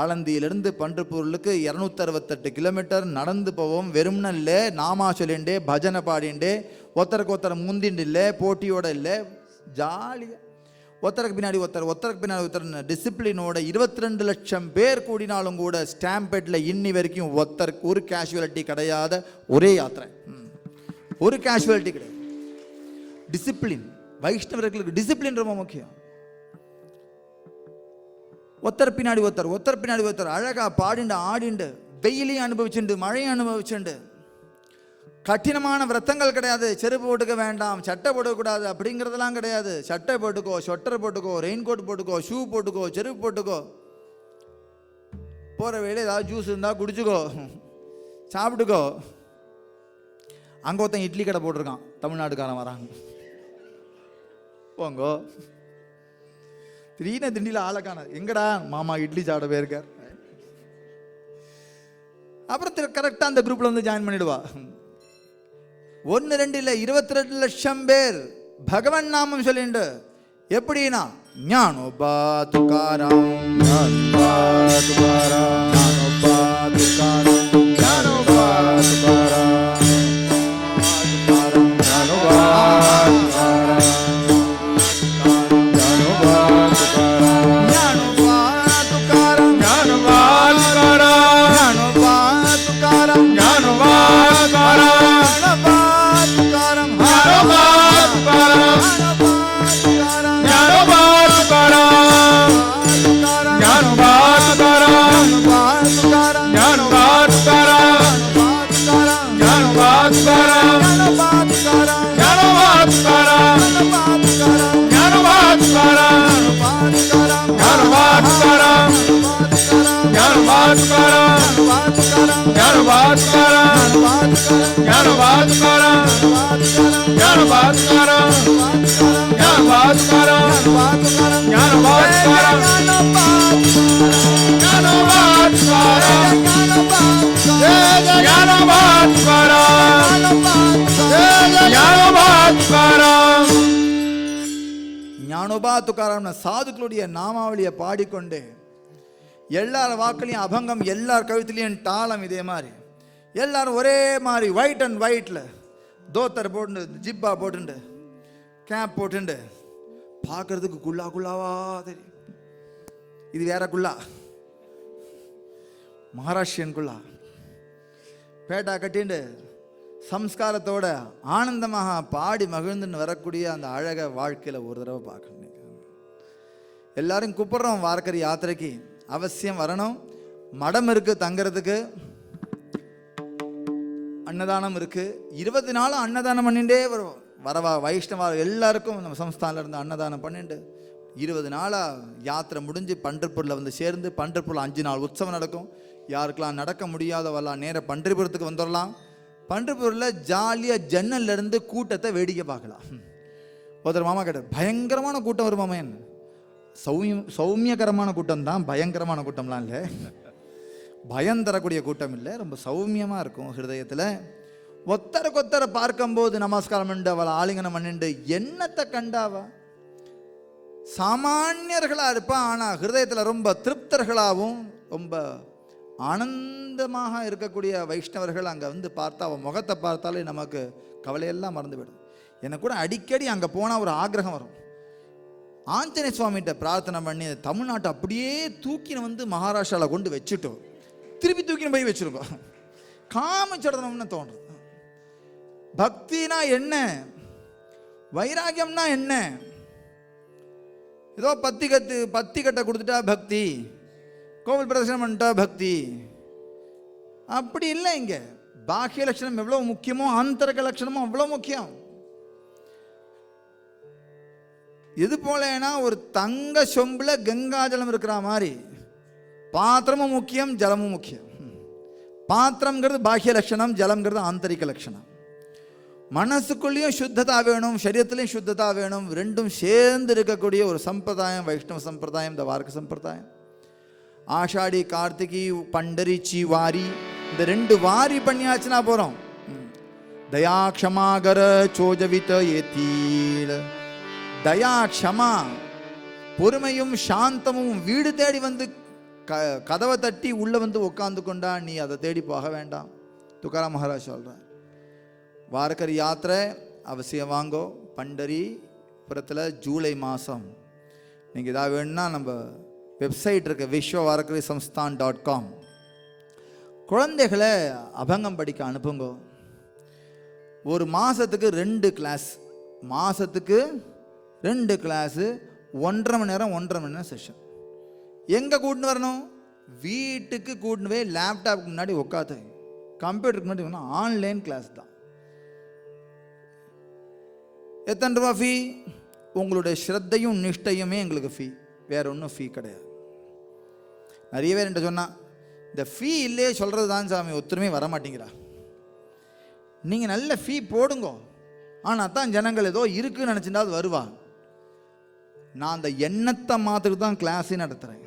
ஆலந்தியிலிருந்து பண்டரிபூருக்கு 268 கிலோமீட்டர் நடந்து போவோம். வெறும்னல்ல, நாமா சொல்லிண்டே, பஜனை பாடிண்டே, ஒருத்தருக்கு ஒருத்தர் முந்திண்டு இல்லை, போட்டியோட இல்லை, ஜாலியாக ஒருத்தருக்கு பின்னாடி ஒருத்தர் டிசிப்ளினோட 22 லட்சம் பேர் கூடினாலும் கூட ஸ்டாம்பேட்டில் இன்னி வரைக்கும் ஒருத்தருக்கு ஒரு கேஷுவலிட்டி கிடையாத ஒரே யாத்திரை. ஒரு கேஷுவலிட்டி கிடையாது. டிசிப்ளின், வைஷ்ணவர்களுக்கு டிசிப்ளின் ரொம்ப முக்கியம். ஒருத்தர் பின்னாடி ஒருத்தர் அழகா பாடிண்டு ஆடிண்டு, வெயிலையும் அனுபவிச்சுண்டு, மழையும் அனுபவிச்சுண்டு. கடினமான விரத்தங்கள் கிடையாது. செருப்பு போட்டுக்க வேண்டாம், சட்டை போட்டுக்கூடாது அப்படிங்கிறதெல்லாம் கிடையாது. சட்டை போட்டுக்கோ, ஸ்வெட்டர் போட்டுக்கோ, ரெயின் கோட் போட்டுக்கோ, ஷூ போட்டுக்கோ, செருப்பு போட்டுக்கோ. போகிற வேலை ஏதாவது ஜூஸ் இருந்தால் குடிச்சுக்கோ, சாப்பிட்டுக்கோ. அங்கே ஒருத்தன் இட்லி கடை போட்டிருக்கான், தமிழ்நாட்டுக்காரன் வராங்க, போங்கோ. திடீர்னு திண்டியில் ஆளக்கான, எங்கடா மாமா இட்லி சாப்பிட போயிருக்கார். அப்புறம் கரெக்டாக அந்த குரூப்பில் வந்து ஜாயின் பண்ணிடுவா. 1 2 இல்லை 22 லட்சம் பேர் பகவன் நாமம் சொல்லிண்டு. எப்படின்னா ஞானோபா துகாராம், ஞானோபா துகாராம், ஞானோபா துகாராம், ஞானோபா துகாராம், ஞானோபா ஞானோபா ज्ञानोबा तुकाराम, ज्ञानोबा तुकाराम, ज्ञानोबा तुकाराम, ज्ञानोबा तुकाराम, ज्ञानोबा तुकाराम, ज्ञानोबा तुकाराम, ज्ञानोबा तुकाराम. ஞானோபா துக்காராம் சாதுக்களுடைய நாமாவளியை பாடிக்கொண்டு எல்லார் வாக்குலையும் அபங்கம், எல்லார் கழுத்துலையும் தாளம், இதே மாதிரி எல்லாரும் ஒரே மாதிரி ஒயிட் அண்ட் ஒயிட்ல தோத்தர் போட்டு, ஜிப்பா போட்டுண்டு, கேப் போட்டுண்டு, பார்க்கறதுக்கு குள்ளா குள்ளாவா தெரியும். இது வேற குள்ளா, மகாராஷ்டிரியன் குள்ளா. பேட்டா கட்டிண்டு சம்ஸ்காரத்தோட ஆனந்தமாக பாடி மகிழ்ந்துன்னு வரக்கூடிய அந்த அழக வாழ்க்கையில் ஒரு தடவை பார்க்கணும். எல்லாரும் கூப்பிட்றோம் வாரக்கரி யாத்திரைக்கு, அவசியம் வரணும். மடம் இருக்கு, தங்கிறதுக்கு அன்னதானம் இருக்கு. 20 நாளும் அன்னதானம் பண்ணிட்டே வரும். வரவா வைஷ்ணவா எல்லாருக்கும் நம்ம சம்ஸ்தானில் இருந்து அன்னதானம் பண்ணிட்டு 20 நாளாக யாத்திரை முடிஞ்சு பண்டர்பூரில் வந்து சேர்ந்து, பண்டர்பூரில் 5 நாள் உற்சவம் நடக்கும். யாருக்கெல்லாம் நடக்க முடியாதவெல்லாம் நேராக பண்டரிபுரத்துக்கு வந்துடலாம். பண்டர்பூரில் ஜாலியாக ஜன்னல்லேருந்து கூட்டத்தை வேடிக்கை பார்க்கலாம். ஒருத்தர் மாமா கேட்டார், பயங்கரமான கூட்டம் வருமாமா? என்ன சௌமியகரமான கூட்டம் தான், பயங்கரமான கூட்டம்லாம் இல்லை, பயம் தரக்கூடிய கூட்டம் இல்லை, ரொம்ப சௌமியமாக இருக்கும் ஹிருதயத்தில். ஒத்தரை பார்க்கும்போது நமஸ்காரம் பண்ணிட்டு அவளை ஆலிங்கனம் பண்ணிட்டு என்னத்தை கண்டாவா? சாமானியர்களாக இருப்பான், ஆனால் ஹிருதயத்தில் ரொம்ப திருப்தர்களாகவும் ரொம்ப ஆனந்தமாக இருக்கக்கூடிய வைஷ்ணவர்கள் அங்கே வந்து பார்த்தா அவன் முகத்தை பார்த்தாலே நமக்கு கவலையெல்லாம் மறந்து விடும். எனக்கு கூட அடிக்கடி அங்கே போனால் ஒரு ஆக்ரகம் வரும். ஆஞ்சநேய சுவாமிகிட்ட பிரார்த்தனை பண்ணி தமிழ்நாட்டை அப்படியே தூக்கின வந்து மகாராஷ்டிராவில் கொண்டு வச்சுட்டோம், திருப்பி தூக்கின்னு போய் வச்சுருக்கோம், காமிச்சிடணும்னு தோன்றுது. பக்தினா என்ன, வைராகியம்னா என்ன? ஏதோ பத்தி கட்டை கொடுத்துட்டா பக்தி, கோவில் பிரதர்சனம் பண்ணிட்டா பக்தி, அப்படி இல்லை. இங்கே பாக்கிய லட்சணம் எவ்வளோ முக்கியமோ ஆந்தரக லட்சணமும் அவ்வளோ முக்கியம். இது போலனா ஒரு தங்க சொம்புல கங்காஜலம் இருக்கிற மாதிரி பாத்திரமும் முக்கியம், ஜலமும் முக்கியம். பாத்திரம்ங்கிறது பாக்கிய லட்சணம், ஜலம்ங்கிறது ஆந்தரிக லட்சணம். மனசுக்குள்ளேயும் சுத்ததா வேணும், சரீரத்திலையும் சுத்ததா வேணும். ரெண்டும் சேர்ந்து இருக்கக்கூடிய ஒரு சம்பிரதாயம் வைஷ்ணவ சம்பிரதாயம், இந்த வார்க்க சம்பிரதாயம். ஆஷாடி, கார்த்திகை, பண்டரிச்சி, வாரி, இந்த 2 வாரி பண்ணியாச்சுன்னா போகிறோம். தயா க்ஷமாகர சோஜவித ஏத்தீல. தயா க்ஷமா, பொறுமையும் சாந்தமும் வீடு தேடி வந்து கதவை தட்டி உள்ள வந்து உட்காந்து கொண்டா நீ அதை தேடி போக வேண்டாம். துக்காராம் மகாராஜ் சொல்கிறார். வாரக்கரி யாத்திரை அவசியம் வாங்கோ. பண்டரிபுரத்தில் ஜூலை மாதம். நீங்கள் இதாக வேணும்னா நம்ம வெப்சைட் இருக்கு, விஸ்வவாரக்கரி சம்ஸ்தான்.com. குழந்தைகளை அபங்கம் படிக்க அனுப்புங்க. ஒரு மாதத்துக்கு 2 கிளாஸ், மாதத்துக்கு 2 கிளாஸு, 1.5 மணி நேரம் செஷன். எங்கே கூட்டின்னு வரணும்? வீட்டுக்கு கூட்டின்னு போய் லேப்டாப்புக்கு முன்னாடி உட்காந்து, கம்ப்யூட்டருக்கு முன்னாடி ஆன்லைன் கிளாஸ் தான். எத்தனை ரூபா ஃபீ? உங்களுடைய ஸ்ரத்தையும் நிஷ்டையுமே எங்களுக்கு ஃபீ, வேற ஒன்றும் ஃபீ கிடையாது. நிறைய பேர் என்கிட்ட சொன்னால், இந்த ஃபீ இல்லையே சொல்கிறது தான் சாமி, ஒத்துருமே வர மாட்டேங்கிறா. நீங்கள் நல்ல ஃபீ போடுங்க, ஆனால் தான் ஜனங்கள் ஏதோ இருக்குன்னு நினச்சிட்டா அது வருவா. நான் அந்த எண்ணத்தை மாத்திட்டு தான் கிளாஸே நடத்துகிறேன்.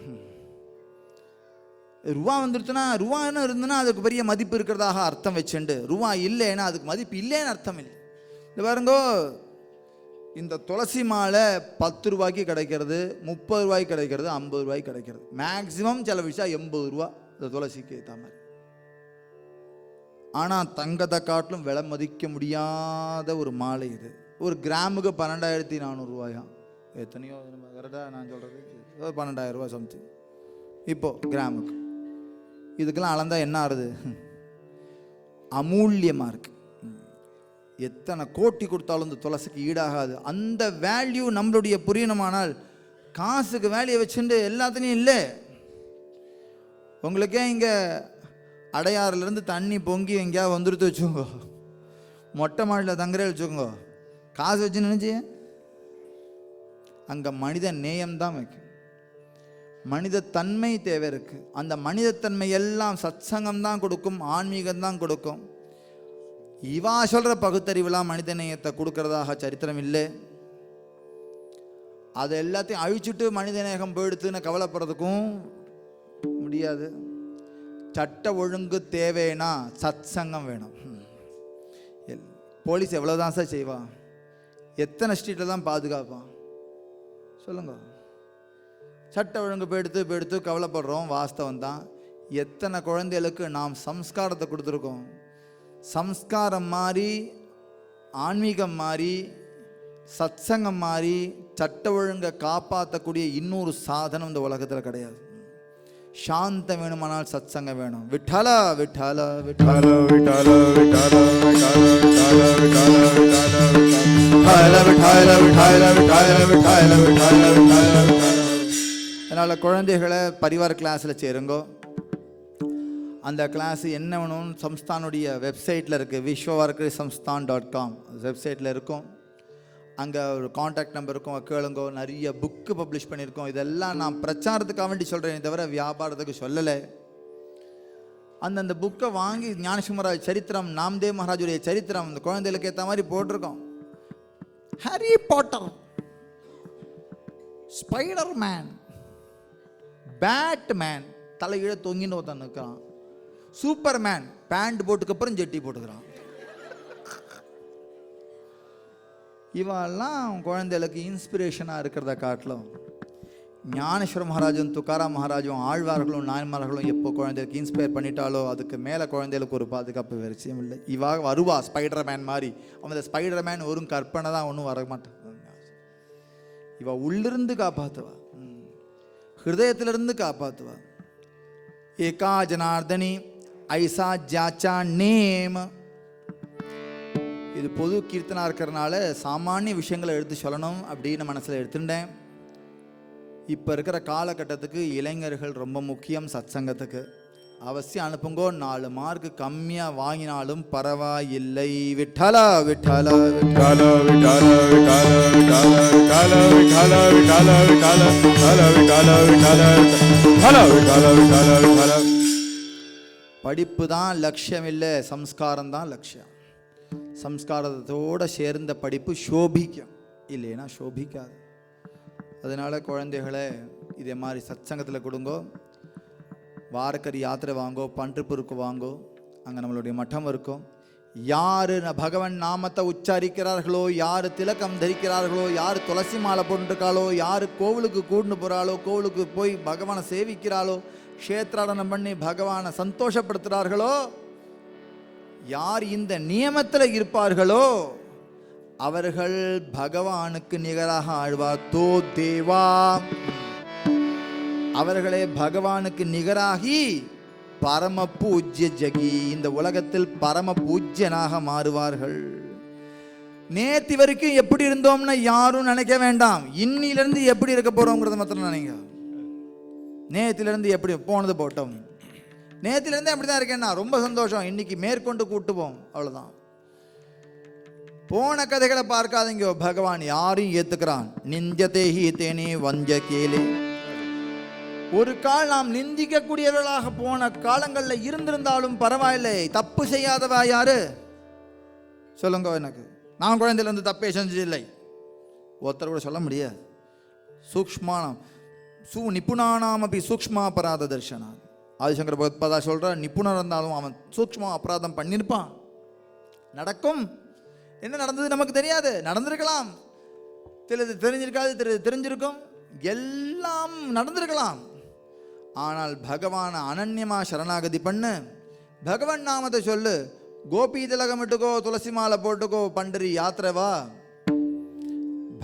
ரூபா வந்துருச்சுன்னா, ரூபான்னு இருந்துன்னா அதுக்கு பெரிய மதிப்பு இருக்கிறதாக அர்த்தம் வச்சுண்டு, ரூபா இல்லைன்னா அதுக்கு மதிப்பு இல்லைன்னு அர்த்தம் இல்லை. இது பாருங்கோ, இந்த துளசி மாலை 10 ரூபாய்க்கு கிடைக்கிறது, 30 ரூபாய்க்கு கிடைக்கிறது, 50 ரூபாய்க்கு கிடைக்கிறது. மேக்சிமம் சில விஷயம் 80 ரூபா இந்த துளசிக்கு ஏற்ற மாதிரி. ஆனால் தங்கத்தை காட்டிலும் விலை மதிக்க முடியாத ஒரு மாலை இது. ஒரு கிராமுக்கு 12,400 ரூபாயாம். எத்தனையோ கரெக்டாக நான் சொல்கிறது 12,000 ரூபா சம்திங் இப்போது கிராமுக்கு. இதுக்கெல்லாம் அளந்தால் என்ன ஆகுது? அமூல்யமாக இருக்குது. எத்தனை கோட்டி கொடுத்தாலும் இந்த துளசிக்கு ஈடாகாது. அந்த வேல்யூ நம்மளுடைய புரியணுமானால் காசுக்கு வேல்யூ வச்சுட்டு எல்லாத்துலேயும் இல்லை. உங்களுக்கே இங்கே அடையாறுலேருந்து தண்ணி பொங்கி எங்கேயாவது வந்துடுத்து வச்சுக்கோங்க, மொட்டை மாடியில் தங்குறே வச்சுக்கோங்க, காசு வச்சு நினச்சி அங்கே மனித நேயம்தான் வைக்கும். மனித தன்மை தேவை இருக்குது. அந்த மனிதத்தன்மை எல்லாம் சத்சங்கம் தான் கொடுக்கும், ஆன்மீகம் தான் கொடுக்கும். இவா சொல்ற பகுத்தறிவுலாம் மனிதநேயத்தை கொடுக்கறதாக சரித்திரம் இல்லை. அதை எல்லாத்தையும் அழிச்சுட்டு மனிதநேயம் போயிடுத்துன்னு கவலைப்படுறதுக்கும் முடியாது. சட்ட ஒழுங்கு தேவைன்னா சத் சங்கம் வேணும். போலீஸ் எவ்வளோதான் சார் செய்வா? எத்தனை ஸ்ட்ரீட்டில் தான் பாதுகாப்பான் சொல்லுங்க? சட்ட ஒழுங்கு போயிடுத்து கவலைப்படுறோம், வாஸ்தவம் தான். எத்தனை குழந்தைகளுக்கு நாம் சம்ஸ்காரத்தை கொடுத்துருக்கோம். சம்ஸ்காரம் மாறி, ஆன்மீகம் மாறி, சத்சங்கம் மாறி சட்ட ஒழுங்கை காப்பாற்றக்கூடிய இன்னொரு சாதனம் இந்த உலகத்தில் கிடையாது. சாந்தம் வேணுமானால் சத்சங்கம் வேணும். விட்டல விட்டல விட்டல விட்டல விட்டல அதனால் குழந்தைகளை பரிவார் கிளாஸில் சேருங்கோ. அந்த கிளாஸ் என்ன வேணும் சம்ஸ்தானுடைய வெப்சைட்டில் இருக்குது. vishwavarkarisamsthan.com வெப்சைட்டில் இருக்கும். அங்கே ஒரு காண்டாக்ட் நம்பர் இருக்கும், கேளுங்கோ. நிறைய புக்கு பப்ளிஷ் பண்ணியிருக்கோம். இதெல்லாம் நான் பிரச்சாரத்துக்காக வேண்டி சொல்கிறேன், தவிர வியாபாரத்துக்கு சொல்லலை. அந்தந்த புக்கை வாங்கி ஞானேஸ்வர் மகாராஜ் சரித்திரம், நாம்தேவ் மகாராஜுடைய சரித்திரம் இந்த குழந்தைகளுக்கு ஏற்ற மாதிரி போட்டிருக்கோம். Harry Potter, spider man, batman தலைகீழ தொங்கின்னு ஒருத்தன் நிற்கிறான். சூப்பர் மேன் பேண்ட் போட்டுக்கப்புறம் ஜெட்டி போட்டுக்கிறான். இவெல்லாம் குழந்தைகளுக்கு இன்ஸ்பிரேஷனாக இருக்கிறத காட்டிலும் ஞானேஸ்வர மகாராஜும் துக்காராம் மகாராஜும் ஆழ்வார்களும் நாயன்மார்களும் எப்போ குழந்தைகளுக்கு இன்ஸ்பயர் பண்ணிட்டாலோ அதுக்கு மேலே குழந்தைகளுக்கு ஒரு பாதுகாப்பு விஷயம் இல்லை. இவாக வருவா ஸ்பைடர் மேன் மாதிரி. அவன் ஸ்பைடர் மேன் ஒரு கற்பனை தான், ஒன்றும் வர மாட்டான். இவ உள்ளிருந்து காப்பாற்றுவா, ஹிருதயத்திலிருந்து காப்பாற்றுவா. ஏகா ஜனார்தனி ஐசா ஜாச்சா நேம். இது பொது கீர்த்தனா இருக்கிறனால சாமானிய விஷயங்களை எடுத்து சொல்லணும் அப்படின்னு மனசில் எடுத்துட்டேன். இப்போ இருக்கிற காலகட்டத்துக்கு இளைஞர்கள் ரொம்ப முக்கியம். சத்சங்கத்துக்கு அவசியம் அனுப்புங்கோ. 4 மார்க் கம்மியாக வாங்கினாலும் பரவாயில்லை. விட்டல விட்டல விட்டல விட்டல விட்டல விட்டல விட்டல விட்டல. படிப்பு தான் லட்சியம் இல்லை, சம்ஸ்காரம் தான் லட்சியம். சம்ஸ்காரத்தோடு சேர்ந்த படிப்பு சோபிக்கும், இல்லைன்னா சோபிக்காது. அதனால் குழந்தைகளை இதே மாதிரி சத்சங்கத்தில் கொடுங்கோ. வாரக்கரி யாத்திரை வாங்கோ, பன்றிப்பூருக்கு வாங்கோ. அங்கே நம்மளுடைய மட்டம் இருக்கும். யார் பகவன் நாமத்தை உச்சரிக்கிறார்களோ, யார் திலக்கம் தரிக்கிறார்களோ, யார் துளசி மாலை போட்டுருக்காளோ, யார் கோவிலுக்கு கூண்டு போகிறாளோ, கோவிலுக்கு போய் பகவானை சேவிக்கிறாளோ, க்ஷேத்ராடனம் பண்ணி பகவானை சந்தோஷப்படுத்துகிறார்களோ, யார் இந்த நியமத்தில் இருப்பார்களோ அவர்கள் பகவானுக்கு நிகராக ஆழ்வார். தோ தேவா, அவர்களே பகவானுக்கு நிகராகி பரம பூஜ்ய ஜகி, இந்த உலகத்தில் பரம பூஜ்யனாக மாறுவார்கள். நேற்று வரைக்கும் எப்படி இருந்தோம்னா யாரும் நினைக்க வேண்டாம். இன்னிலிருந்து எப்படி இருக்க போறோங்கிறத மாத்திரம் நினைங்க. நேத்திலிருந்து எப்படி போனது போட்டோம், நேத்திலிருந்து அப்படி தான் இருக்கேன்னா ரொம்ப சந்தோஷம், இன்னைக்கு மேற்கொண்டு கூட்டுவோம், அவ்வளோதான். போன கதைகளை பார்க்காதீங்க. பகவான் யாரையும் ஏத்துக்கிறான். நிஞ்சதேஹி தேனே வஞ்ச கேலே. ஒரு கால் நாம் நிந்திக்கக்கூடியவர்களாக போன காலங்களில் இருந்திருந்தாலும் பரவாயில்லை. தப்பு செய்யாதவா யாரு சொல்லுங்க எனக்கு. நான் குழந்தையிலேருந்து தப்பே செஞ்சதில்லை ஒருத்தர் கூட சொல்ல முடியாது. சூக்ஷ்மானம் நிபுணானாம் அப்படி சூக்ஷ்மா அபராத தர்ஷனா. ஆதிசங்கர பகவத்பாதா சொல்ற, நிபுணர் இருந்தாலும் அவன் சூக்ஷ்மா அபராதம் பண்ணியிருப்பான். நடக்கும். என்ன நடந்தது நமக்கு தெரியாது, நடந்திருக்கலாம். தெரிஞ்சிருக்காது, தெரிஞ்சிருக்கும், எல்லாம் நடந்திருக்கலாம். ஆனால் பகவான அனன்யமா சரணாகதி பண்ணு, பகவான் நாமத்தை சொல்லு, கோபி திலகம் இட்டுக்கோ, துளசி மாலை போட்டுக்கோ, பண்டரி யாத்திரை வா.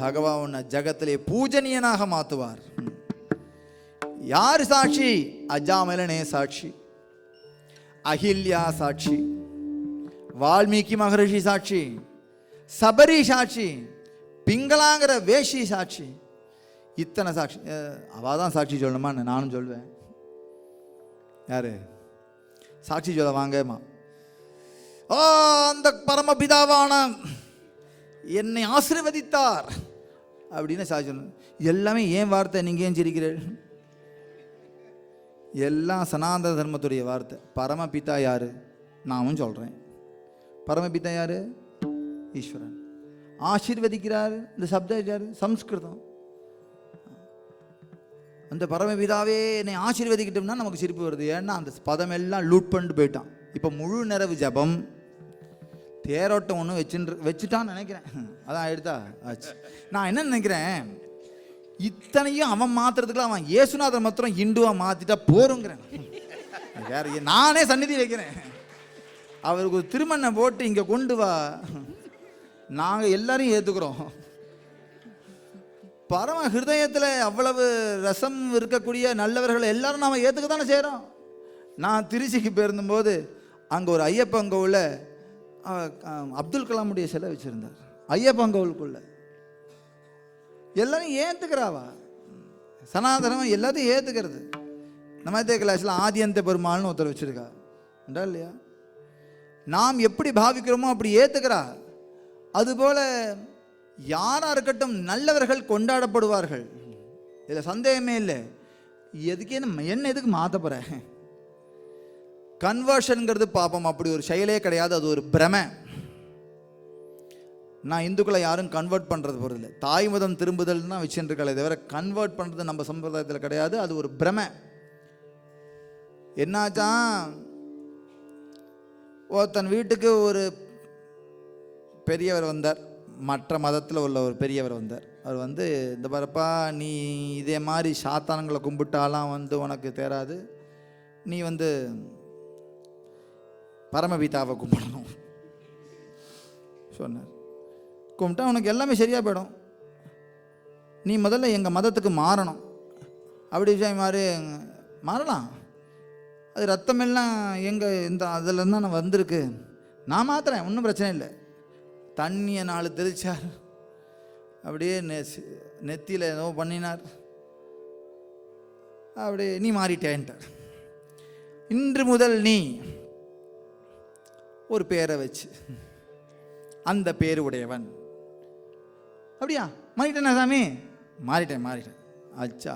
பகவான் உன்னை ஜகத்திலே பூஜனீயனாக மாற்றுவார். யார் சாட்சி? அஜாமலனே சாட்சி, அஹில்யா சாட்சி, வால்மீகி மகரிஷி சாட்சி, சபரி சாட்சி, பிங்களாங்கிற வேஷி சாட்சி. இத்தனை சாட்சி. அவதான் சாட்சி சொல்லணுமா? நானும் சொல்வேன். யாரு சாட்சி சொல்ல? வாங்கம்மா. அந்த பரமபிதாவான என்னை ஆசீர்வதித்தார் அப்படின்னு சாட்சி சொல்லணும். எல்லாமே ஏன் வார்த்தை, நீங்க ஏன் சிரிக்கிறீர்கள்? எல்லாம் சனாதன தர்மத்துடைய வார்த்தை. பரமபிதா யாரு? நானும் சொல்கிறேன். பரமபிதா யாரு? ஈஸ்வரன். ஆசீர்வதிக்கிறார் இந்த சப்தம் யாரு? சம்ஸ்கிருதம். அந்த பரமபிதாவே என்னை ஆசீர்வதிக்கிட்டோம்னா நமக்கு சிரிப்பு வருது. ஏன்னா அந்த பதம் எல்லாம் லூட் பண்ணிட்டு போயிட்டான். இப்போ முழு நிறைவு ஜபம் தேரோட்டம் ஒன்று வச்சுட்டான்னு நினைக்கிறேன். அதான் எடுத்தா ஆச்சு. நான் என்ன நினைக்கிறேன், இத்தனையும் அவன் மாத்துறதுக்குள்ள அவன் இயேசுநாதர் மாத்திரம் இந்துவா மாத்திட்டா போருங்கிறேன். வேற நானே சந்நிதி வைக்கிறேன். அவருக்கு ஒரு திருமண போட்டு இங்க கொண்டு வா, நாங்க எல்லாரையும் ஏத்துக்கிறோம். பரம ஹிருதயத்தில் அவ்வளவு ரசம் இருக்கக்கூடிய நல்லவர்கள் எல்லாரும் நாம் ஏற்றுக்க தானே செய்கிறோம். நான் திருச்சிக்கு போயிருந்தபோது அங்கே ஒரு ஐயப்பங்கோவில் அப்துல் கலாமுடைய சிலை வச்சுருந்தார். ஐயப்பங்கோவுக்குள்ள எல்லாரும் ஏற்றுக்கிறாவா? சனாதனம் எல்லாத்தையும் ஏற்றுக்கிறது. நமத்தே கிளாஸில் ஆதியந்த பெருமாள்னு ஒருத்தர் வச்சுருக்கா உண்டா இல்லையா? நாம் எப்படி பாவிக்கிறோமோ அப்படி ஏற்றுக்கிறா. அதுபோல் யாராக இருக்கட்டும் நல்லவர்கள் கொண்டாடப்படுவார்கள், இதில் சந்தேகமே இல்லை. எதுக்கே என்ன எதுக்கு மாற்ற போகிறேன்? கன்வர்ஷனுங்கிறது பாப்போம், அப்படி ஒரு செயலே கிடையாது. அது ஒரு பிரமை. நான் இந்துக்களை யாரும் கன்வெர்ட் பண்ணுறது போகிறதில்லை. தாய் மதம் திரும்புதல் தான் வச்சுருக்கலை தவிர கன்வெர்ட் பண்ணுறது நம்ம சம்பிரதாயத்தில் கிடையாது. அது ஒரு பிரமை. என்னாச்சான், ஒருத்தன் வீட்டுக்கு ஒரு பெரியவர் வந்தார், மற்ற மதத்தில் உள்ள ஒரு பெரியவர் வந்தார். அவர் வந்து, இந்த பாருப்பா, நீ இதே மாதிரி சாத்தானங்களை கும்பிட்டாலாம் உனக்கு தேராது, நீ பரமபிதாவை கும்பிடணும் சொன்னார். கும்பிட்டா உனக்கு எல்லாமே சரியாக போயிடும். நீ முதல்ல எங்கள் மதத்துக்கு மாறணும். அப்படி மாதிரி மாறலாம். அது ரத்தமெல்லாம் எங்கள் இந்த அதில் தான் நான் வந்திருக்கு, நான் மாத்துறேன், ஒன்றும் பிரச்சனை இல்லை. தண்ணியை 4 தெளிச்சார், அப்படியே நெத்தியில் ஏதோ பண்ணினார், அப்படியே நீ மாறிட்டேன்ட்டார். இன்று முதல் நீ ஒரு பேரை வச்சு அந்த பேர் உடையவன். அப்படியா? மாறிட்டேனா சாமி? மாறிட்டேன். அச்சா,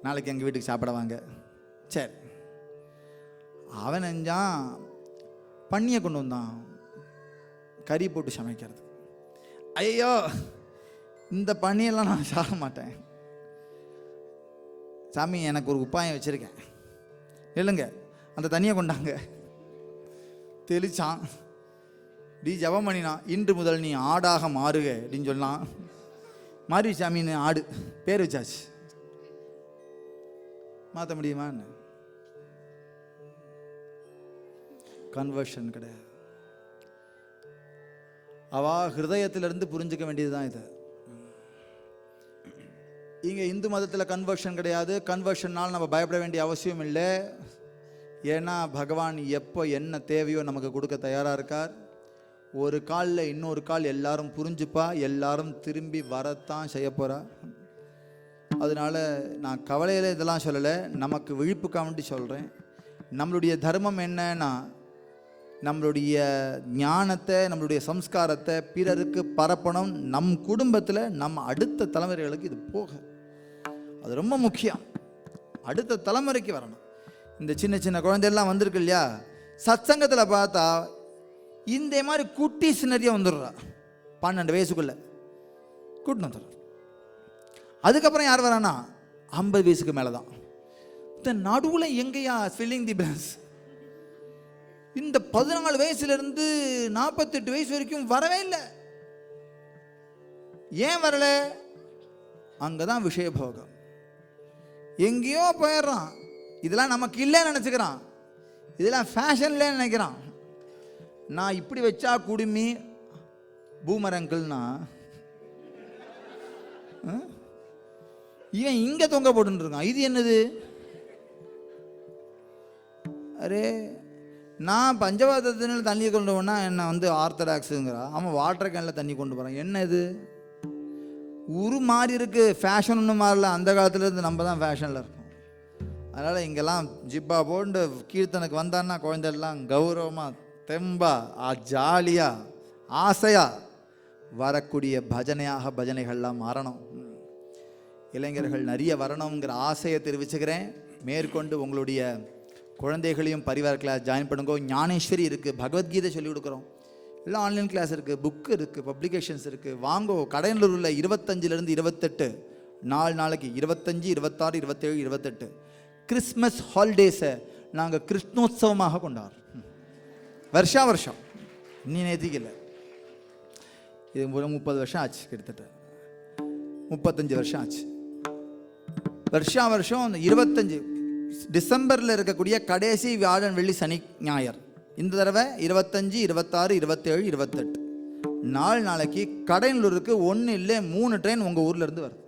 நாளைக்கு எங்கள் வீட்டுக்கு சாப்பிட வாங்க. சரி. அவன் நெஞ்சான் பண்ணியை கொண்டு வந்தான், கறி போட்டு சமைக்கிறது. ஐயோ, இந்த பண்ணியெல்லாம் நான் சாப்பிட மாட்டேன் சாமி, எனக்கு ஒரு உப்பாயம் வச்சுருக்கேன், இல்லைங்க. அந்த தண்ணியை கொண்டாங்க, தெளிச்சான், டி ஜபம் பண்ணினான். இன்று முதல் நீ ஆடாக மாறுக அப்படின்னு சொன்னான். மாறி சாமின்னு ஆடு பேர் வச்சாச்சு. மாற்ற முடியுமான்னு? கன்வர்ஷன் கிடையாது. அவா ஹிருதயத்திலிருந்து புரிஞ்சுக்க வேண்டியதுதான் இது. இங்கே இந்து மதத்தில் கன்வர்ஷன் கிடையாது. கன்வர்ஷன்னால் நம்ம பயப்பட வேண்டிய அவசியம் இல்லை. ஏன்னா பகவான் எப்போ என்ன தேவையோ நமக்கு கொடுக்க தயாராக இருக்கார். ஒரு காலில் இன்னொரு கால் எல்லாரும் புரிஞ்சுப்பா, எல்லாரும் திரும்பி வரத்தான் செய்ய போகிறா. அதனால் நான் கவலையில் இதெல்லாம் சொல்லலை, நமக்கு விழிப்புக்காக வேண்டி சொல்கிறேன். நம்மளுடைய தர்மம் என்னன்னா, நம்மளுடைய ஞானத்தை, நம்மளுடைய சம்ஸ்காரத்தை பிறருக்கு பரப்பணும். நம் குடும்பத்தில் நம்ம அடுத்த தலைமுறைகளுக்கு இது போக, அது ரொம்ப முக்கியம். அடுத்த தலைமுறைக்கு வரணும். இந்த சின்ன சின்ன குழந்தையெல்லாம் வந்திருக்கு இல்லையா, சத்சங்கத்தில் பார்த்தா இந்த மாதிரி குட்டிஸ் நிறைய வந்துடுறா. 12 வயசுக்குள்ள கூட்டின்னு வந்துடுறா. அதுக்கப்புறம் யார் வரானா 50 வயசுக்கு மேலே தான். இந்த நடுவில் எங்கேயா ஃபில்லிங் தி பேலன்ஸ்? இந்த 14 வயசுலேருந்து 48 வயசு வரைக்கும் வரவே இல்லை. ஏன் வரல? அங்கே தான் விஷயபோகம். எங்கேயோ போயிடுறான். இதெல்லாம் நமக்கு இல்லைன்னு நினச்சிக்கிறான், இதெல்லாம் ஃபேஷன்ல நினைக்கிறான். நான் இப்படி வச்சா குடுமி பூமர் அங்கிள்னா, இவன் இங்கே தொங்க போட்டுருக்கான். இது என்னது? அரே, நான் பஞ்சபாத்திரத்தில் தண்ணி கொண்டு போனா என்னை ஆர்த்தடாக்ஸுங்கிறா. அவன் வாட்டர் கேனில் தண்ணி கொண்டு போகிறான். என்ன இது? உரு மாறி இருக்கு, ஃபேஷன் ஒன்றும் மாறல. அந்த காலத்துலேருந்து நம்ம தான் ஃபேஷனில் இருக்கோம். அதனால் இங்கெல்லாம் ஜிப்பா போட்டு கீர்த்தனுக்கு வந்தான்னா குழந்தைலாம் கௌரவமாக தெம்பா ஜாலியாக ஆசையாக வரக்கூடிய பஜனைகள்லாம் மாறணும். இளைஞர்கள் நிறைய வரணுங்கிற ஆசையை தெரிவிச்சுக்கிறேன். மேற்கொண்டு உங்களுடைய குழந்தைகளையும் பரிவார கிளாஸ் ஜாயின் பண்ணுங்க. ஞானேஸ்வரி இருக்குது, பகவத்கீதை சொல்லிக் கொடுக்குறோம். எல்லாம் ஆன்லைன் கிளாஸ் இருக்குது, புக்கு இருக்குது, பப்ளிகேஷன்ஸ் இருக்குது. வாங்கோ. கடையனூரில் 25லேருந்து 28 நாளைக்கு 25, 26, 27, 28 கிறிஸ்மஸ் ஹாலிடேஸை நாங்கள் கிருஷ்ணோத்சவமாக கொண்டாடுறோம். வருஷா வருஷம். நீ நேத்திக்கல, இது 30 வருஷம் ஆச்சு, கிட்டத்தட்ட 35 வருஷம் ஆச்சு. வருஷா வருஷம் அந்த 25 டிசம்பரில் இருக்கக்கூடிய கடைசி வியாழன், வெள்ளி, சனி, ஞாயிறு. இந்த தடவை 25, 26, 27, 28 நாளைக்கு கடையனூருக்கு 1 இல்லை 3 ட்ரெயின் உங்கள் ஊரில் இருந்து வருது.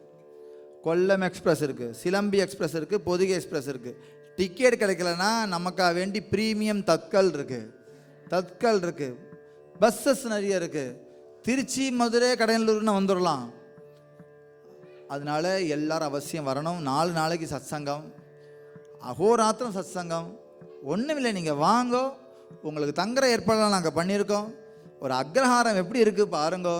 கொல்லம் எக்ஸ்பிரஸ் இருக்குது, சிலம்பி எக்ஸ்பிரஸ் இருக்குது, பொதிகை எக்ஸ்பிரஸ் இருக்குது. டிக்கெட் கிடைக்கலன்னா நமக்காக வேண்டி ப்ரீமியம் தட்கல் இருக்குது, பஸ்ஸஸ் நிறைய இருக்குது. திருச்சி, மதுரை, கடையனூர்னு வந்துடலாம். அதனால எல்லாரும் அவசியம் வரணும். 4 நாளைக்கு சத்சங்கம், அகோராத்திரம் சத்சங்கம். ஒன்றுமில்லை, நீங்கள் வாங்கோ. உங்களுக்கு தங்குற ஏற்பாடெல்லாம் நாங்கள் பண்ணியிருக்கோம். ஒரு அக்ரஹாரம் எப்படி இருக்குது பாருங்கோ.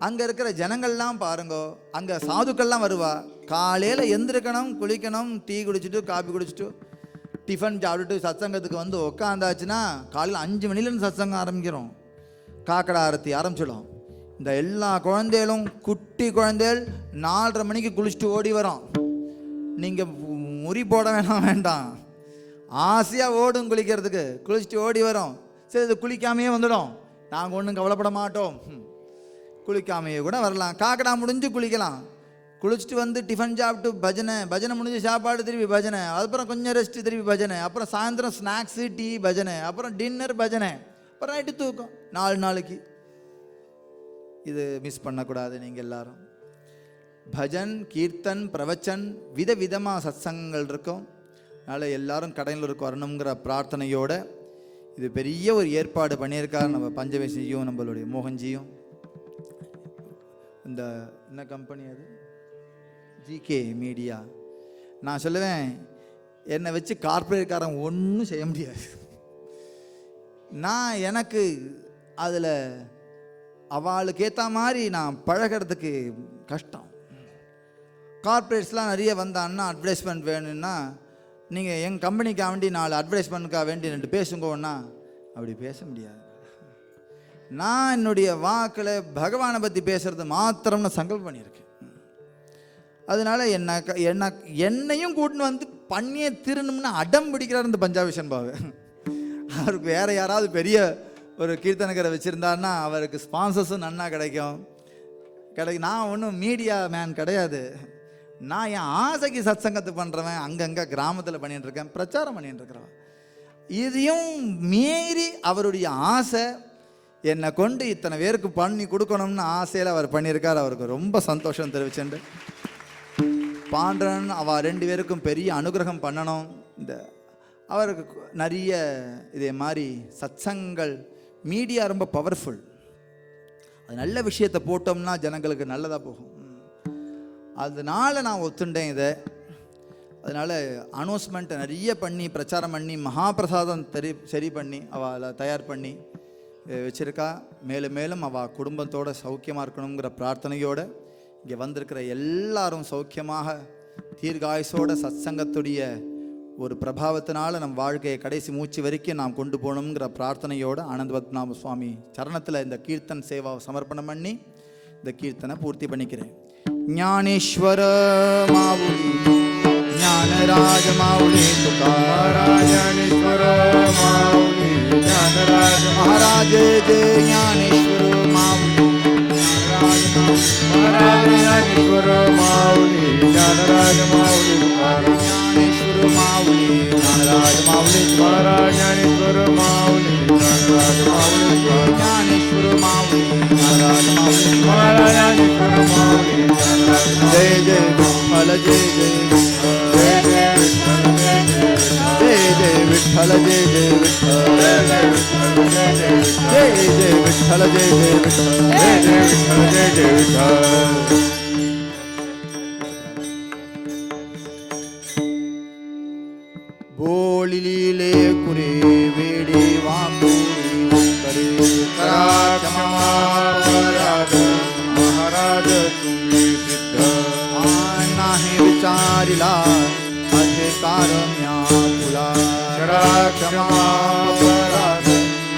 அங்கே இருக்கிற ஜனங்கள்லாம் பாருங்கோ. அங்கே சாதுக்கள்லாம் வருவா. காலையில் எந்திரிக்கணும், குளிக்கணும், டீ குடிச்சிட்டு, காபி குடிச்சிட்டு, டிஃபன் சாப்பிட்டுட்டு சத்சங்கத்துக்கு வந்து உட்காந்தாச்சுன்னா காலையில் 5 மணிலேருந்து சத்சங்கம் ஆரம்பிக்கிறோம். காக்கடா ஆரத்தி ஆரம்பிச்சிடும். இந்த எல்லா குழந்தைகளும், குட்டி குழந்தைகள் 4:30 மணிக்கு குளிச்சுட்டு ஓடி வரோம். நீங்கள் முறி போட வேண்டாம், ஆசையாக ஓடும் குளிக்கிறதுக்கு. குளிச்சுட்டு ஓடி வரோம். சரி, இது குளிக்காமையே வந்துடும், நாங்கள் ஒன்றும் கவலைப்பட மாட்டோம். குளிக்காமையே கூட வரலாம். காக்கடா முடிஞ்சு குளிக்கலாம். குளிச்சுட்டு வந்து டிஃபன் சாப்பிட்டு பஜனை முடிஞ்சு சாப்பாடு, திருப்பி பஜனை, அதுக்கப்புறம் கொஞ்சம் ரெஸ்ட்டு, திருப்பி பஜனை, அப்புறம் சாயந்தரம் ஸ்நாக்ஸு, டீ, பஜனை, அப்புறம் டின்னர், பஜனை, அப்புறம் நைட்டு தூக்கம். 4 நாளைக்கு. இது மிஸ் பண்ணக்கூடாது. நீங்கள் எல்லாரும் பஜன், கீர்த்தன், பிரவச்சன், விதவிதமாக சத்சங்கங்கள் இருக்கும். அதனால் எல்லாரும் கடையனூருக்கு வரணுங்கிற பிரார்த்தனையோடு இது பெரிய ஒரு ஏற்பாடு பண்ணியிருக்கார் நம்ம பஞ்சவேசியும் நம்மளுடைய மோகன்ஜியும். இந்த என்ன கம்பெனி அது, ஜிகே மீடியா. நான் சொல்லுவேன், என்னை வச்சு கார்ப்பரேட்காரன் ஒன்றும் செய்ய முடியாது. நான் எனக்கு அதில் அவளுக்கு ஏற்ற மாதிரி நான் பழகிறதுக்கு கஷ்டம். கார்ப்பரேட்ஸ்லாம் நிறைய வந்தான்னா அட்வர்டைஸ்மெண்ட் வேணும்னா, நீங்கள் எங்கள் கம்பெனிக்காக வேண்டி 4 அட்வர்டைஸ்மெண்ட்டுக்காக வேண்டி 2 பேசுங்கன்னா அப்படி பேச முடியாது. நான் என்னுடைய வாக்கில் பகவானை பற்றி பேசுகிறது மாத்திரம்னு சங்கல்பம் பண்ணியிருக்கேன். அதனால் என்னையும் கூட்டின்னு வந்து பண்ணியே திருணும்னு அடம் பிடிக்கிறார் இந்த பஞ்சாபிஷன் பாபு. அவருக்கு வேறு யாராவது பெரிய ஒரு கீர்த்தனகரை வச்சுருந்தாருன்னா அவருக்கு ஸ்பான்சர்ஸும் நன்னா கிடைக்கும். நான் ஒன்றும் மீடியா மேன் கிடையாது. நான் என் ஆசைக்கு சத்சங்கத்து பண்ணுறவன். அங்கங்கே கிராமத்தில் பண்ணிட்டுருக்கேன், பிரச்சாரம் பண்ணிட்டுருக்கிறவன். இதையும் மீறி அவருடைய ஆசை என்னை கொண்டு இத்தனை பேருக்கு பண்ணி கொடுக்கணும்னு ஆசையில் அவர் பண்ணியிருக்கார். அவருக்கு ரொம்ப சந்தோஷம் தெரிவிச்சுண்டு பாண்டரன் அவ 2 பேருக்கும் பெரிய அனுகிரகம் பண்ணணும். இந்த அவருக்கு நிறைய இதே மாதிரி சத்சங்கள் மீடியா ரொம்ப பவர்ஃபுல். அது நல்ல விஷயத்தை போட்டோம்னா ஜனங்களுக்கு நல்லதாக போகும். அதனால நான் ஒத்துண்டேன் இதை. அதனால் அனௌன்ஸ்மெண்ட்டை நிறைய பண்ணி பிரச்சாரம் பண்ணி மகாபிரசாதம் சரி பண்ணி அவளை தயார் பண்ணி வச்சுருக்கா. மேலும் மேலும் அவள் குடும்பத்தோட சௌக்கியமாக இருக்கணுங்கிற பிரார்த்தனையோடு இங்கே வந்திருக்கிற எல்லாரும் சௌக்கியமாக தீர்காயுசோட சத்சங்கத்துடைய ஒரு பிரபாவத்தினால நம் வாழ்க்கையை கடைசி மூச்சு வரைக்கும் நாம் கொண்டு போகணுங்கிற பிரார்த்தனையோடு ஆனந்த பத்மநாப சுவாமி சரணத்தில் இந்த கீர்த்தன் சேவாவை சமர்ப்பணம் பண்ணி இந்த கீர்த்தனை பூர்த்தி பண்ணிக்கிறேன். ஞானேஸ்வர மாவுளி ஞானராஜ மாவுளி ஞானேஸ்வர மாவுளி ஞானராஜ மகாராஜ ஜெய ஞானேஸ்வர மாவுளி ஞானேஸ்வர மாவுளி ஞானராஜ மாவுளி ஞானேஸ்வர மாவுளி ஞானராஜ மாவுளி ஞானேஸ்வர மாவுளி ஞானராஜ மாவுளி ஞானேஸ்வர மாவுளி ஞானராஜ மாவுளி ஞானேஸ்வர மாவுளி जय जय विठ्ठल जय जय विठ्ठल जय जय विठ्ठल जय जय विठ्ठल जय जय विठ्ठल जय जय विठ्ठल जय जय विठ्ठल. बोली लीले कुरे वेडे वाकुरी करे कराक्षमा पराध महाराज तुम्ही सिद्ध नाही विचारिला अधिकार म्यापुला कराक्षमा पराध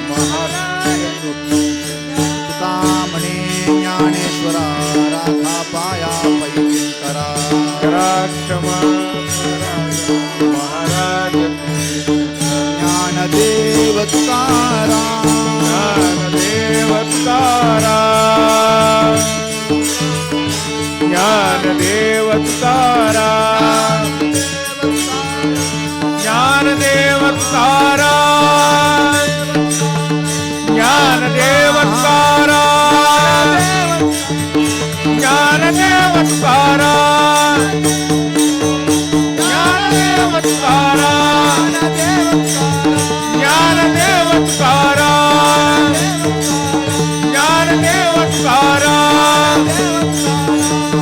महाराज तुम्ही तुकाराम ज्ञानदेव तुकाराम ज्ञानदेव तुकाराम ज्ञानदेव तुकाराम ज्ञानदेव तुकाराम ज्ञानदेव तुकाराम ज्ञानदेव तुकाराम ज्ञानदेव तुकाराम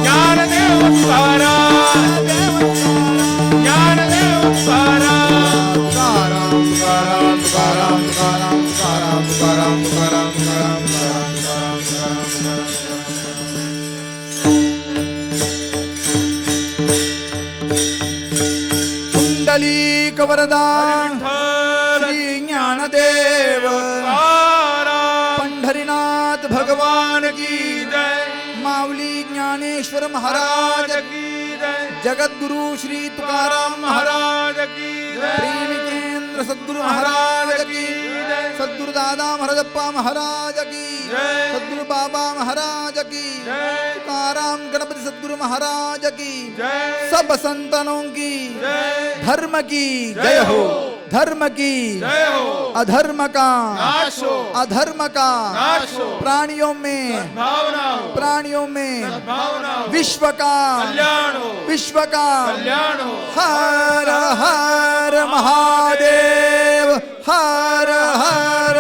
ज्ञानदेव तुकाराम ज्ञानदेव कुंडलीक वरदान श्री ज्ञानदेव पंढरीनाथ भगवान की जय माऊली ज्ञानेश्वर महाराज की जय जगद्गुरु श्री तुकाराम महाराज की जय प्रेमी केंद्र सद्गुरु महाराज की सद्गुरु दादा महाराजप्पा महाराज की जय सद्गुरु बाबा महाराज की जय तुकाराम गणपति सद्गुरु महाराज की जय सब संतनों की जय धर्म की जय हो धर्म की जय हो अधर्म का नाश हो अधर्म का नाश हो प्राणियों में भावना हो प्राणियों में भावना हो विश्व का कल्याण हो विश्व का कल्याण हो हर हर महादेव हर हर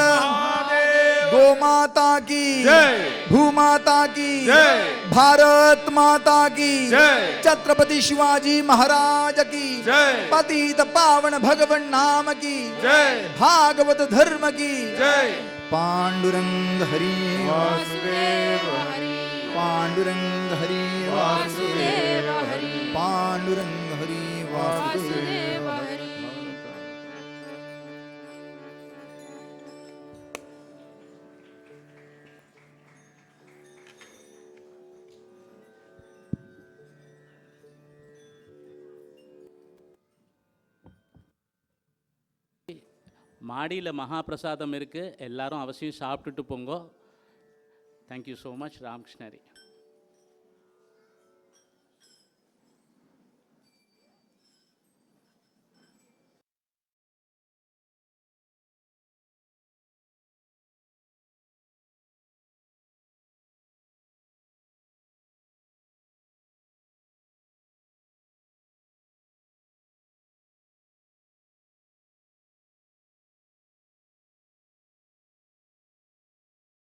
गो माता की जय भूमाता की जय भारत माता की जय छत्रपति शिवाजी महाराज की जय पतित पावन भगवान नाम की जय भागवत धर्म की जय पांडुरंग हरि वासुदेव पांडुरंग हरि वासुदेव हरि पांडुरंग हरि वासुदेव वासुदेव हरि மாடியில் மகாபிரசாதம் இருக்குது, எல்லாரும் அவசியம் சாப்பிட்டுட்டு போங்க. Thank you so much. ராமகிருஷ்ணரி.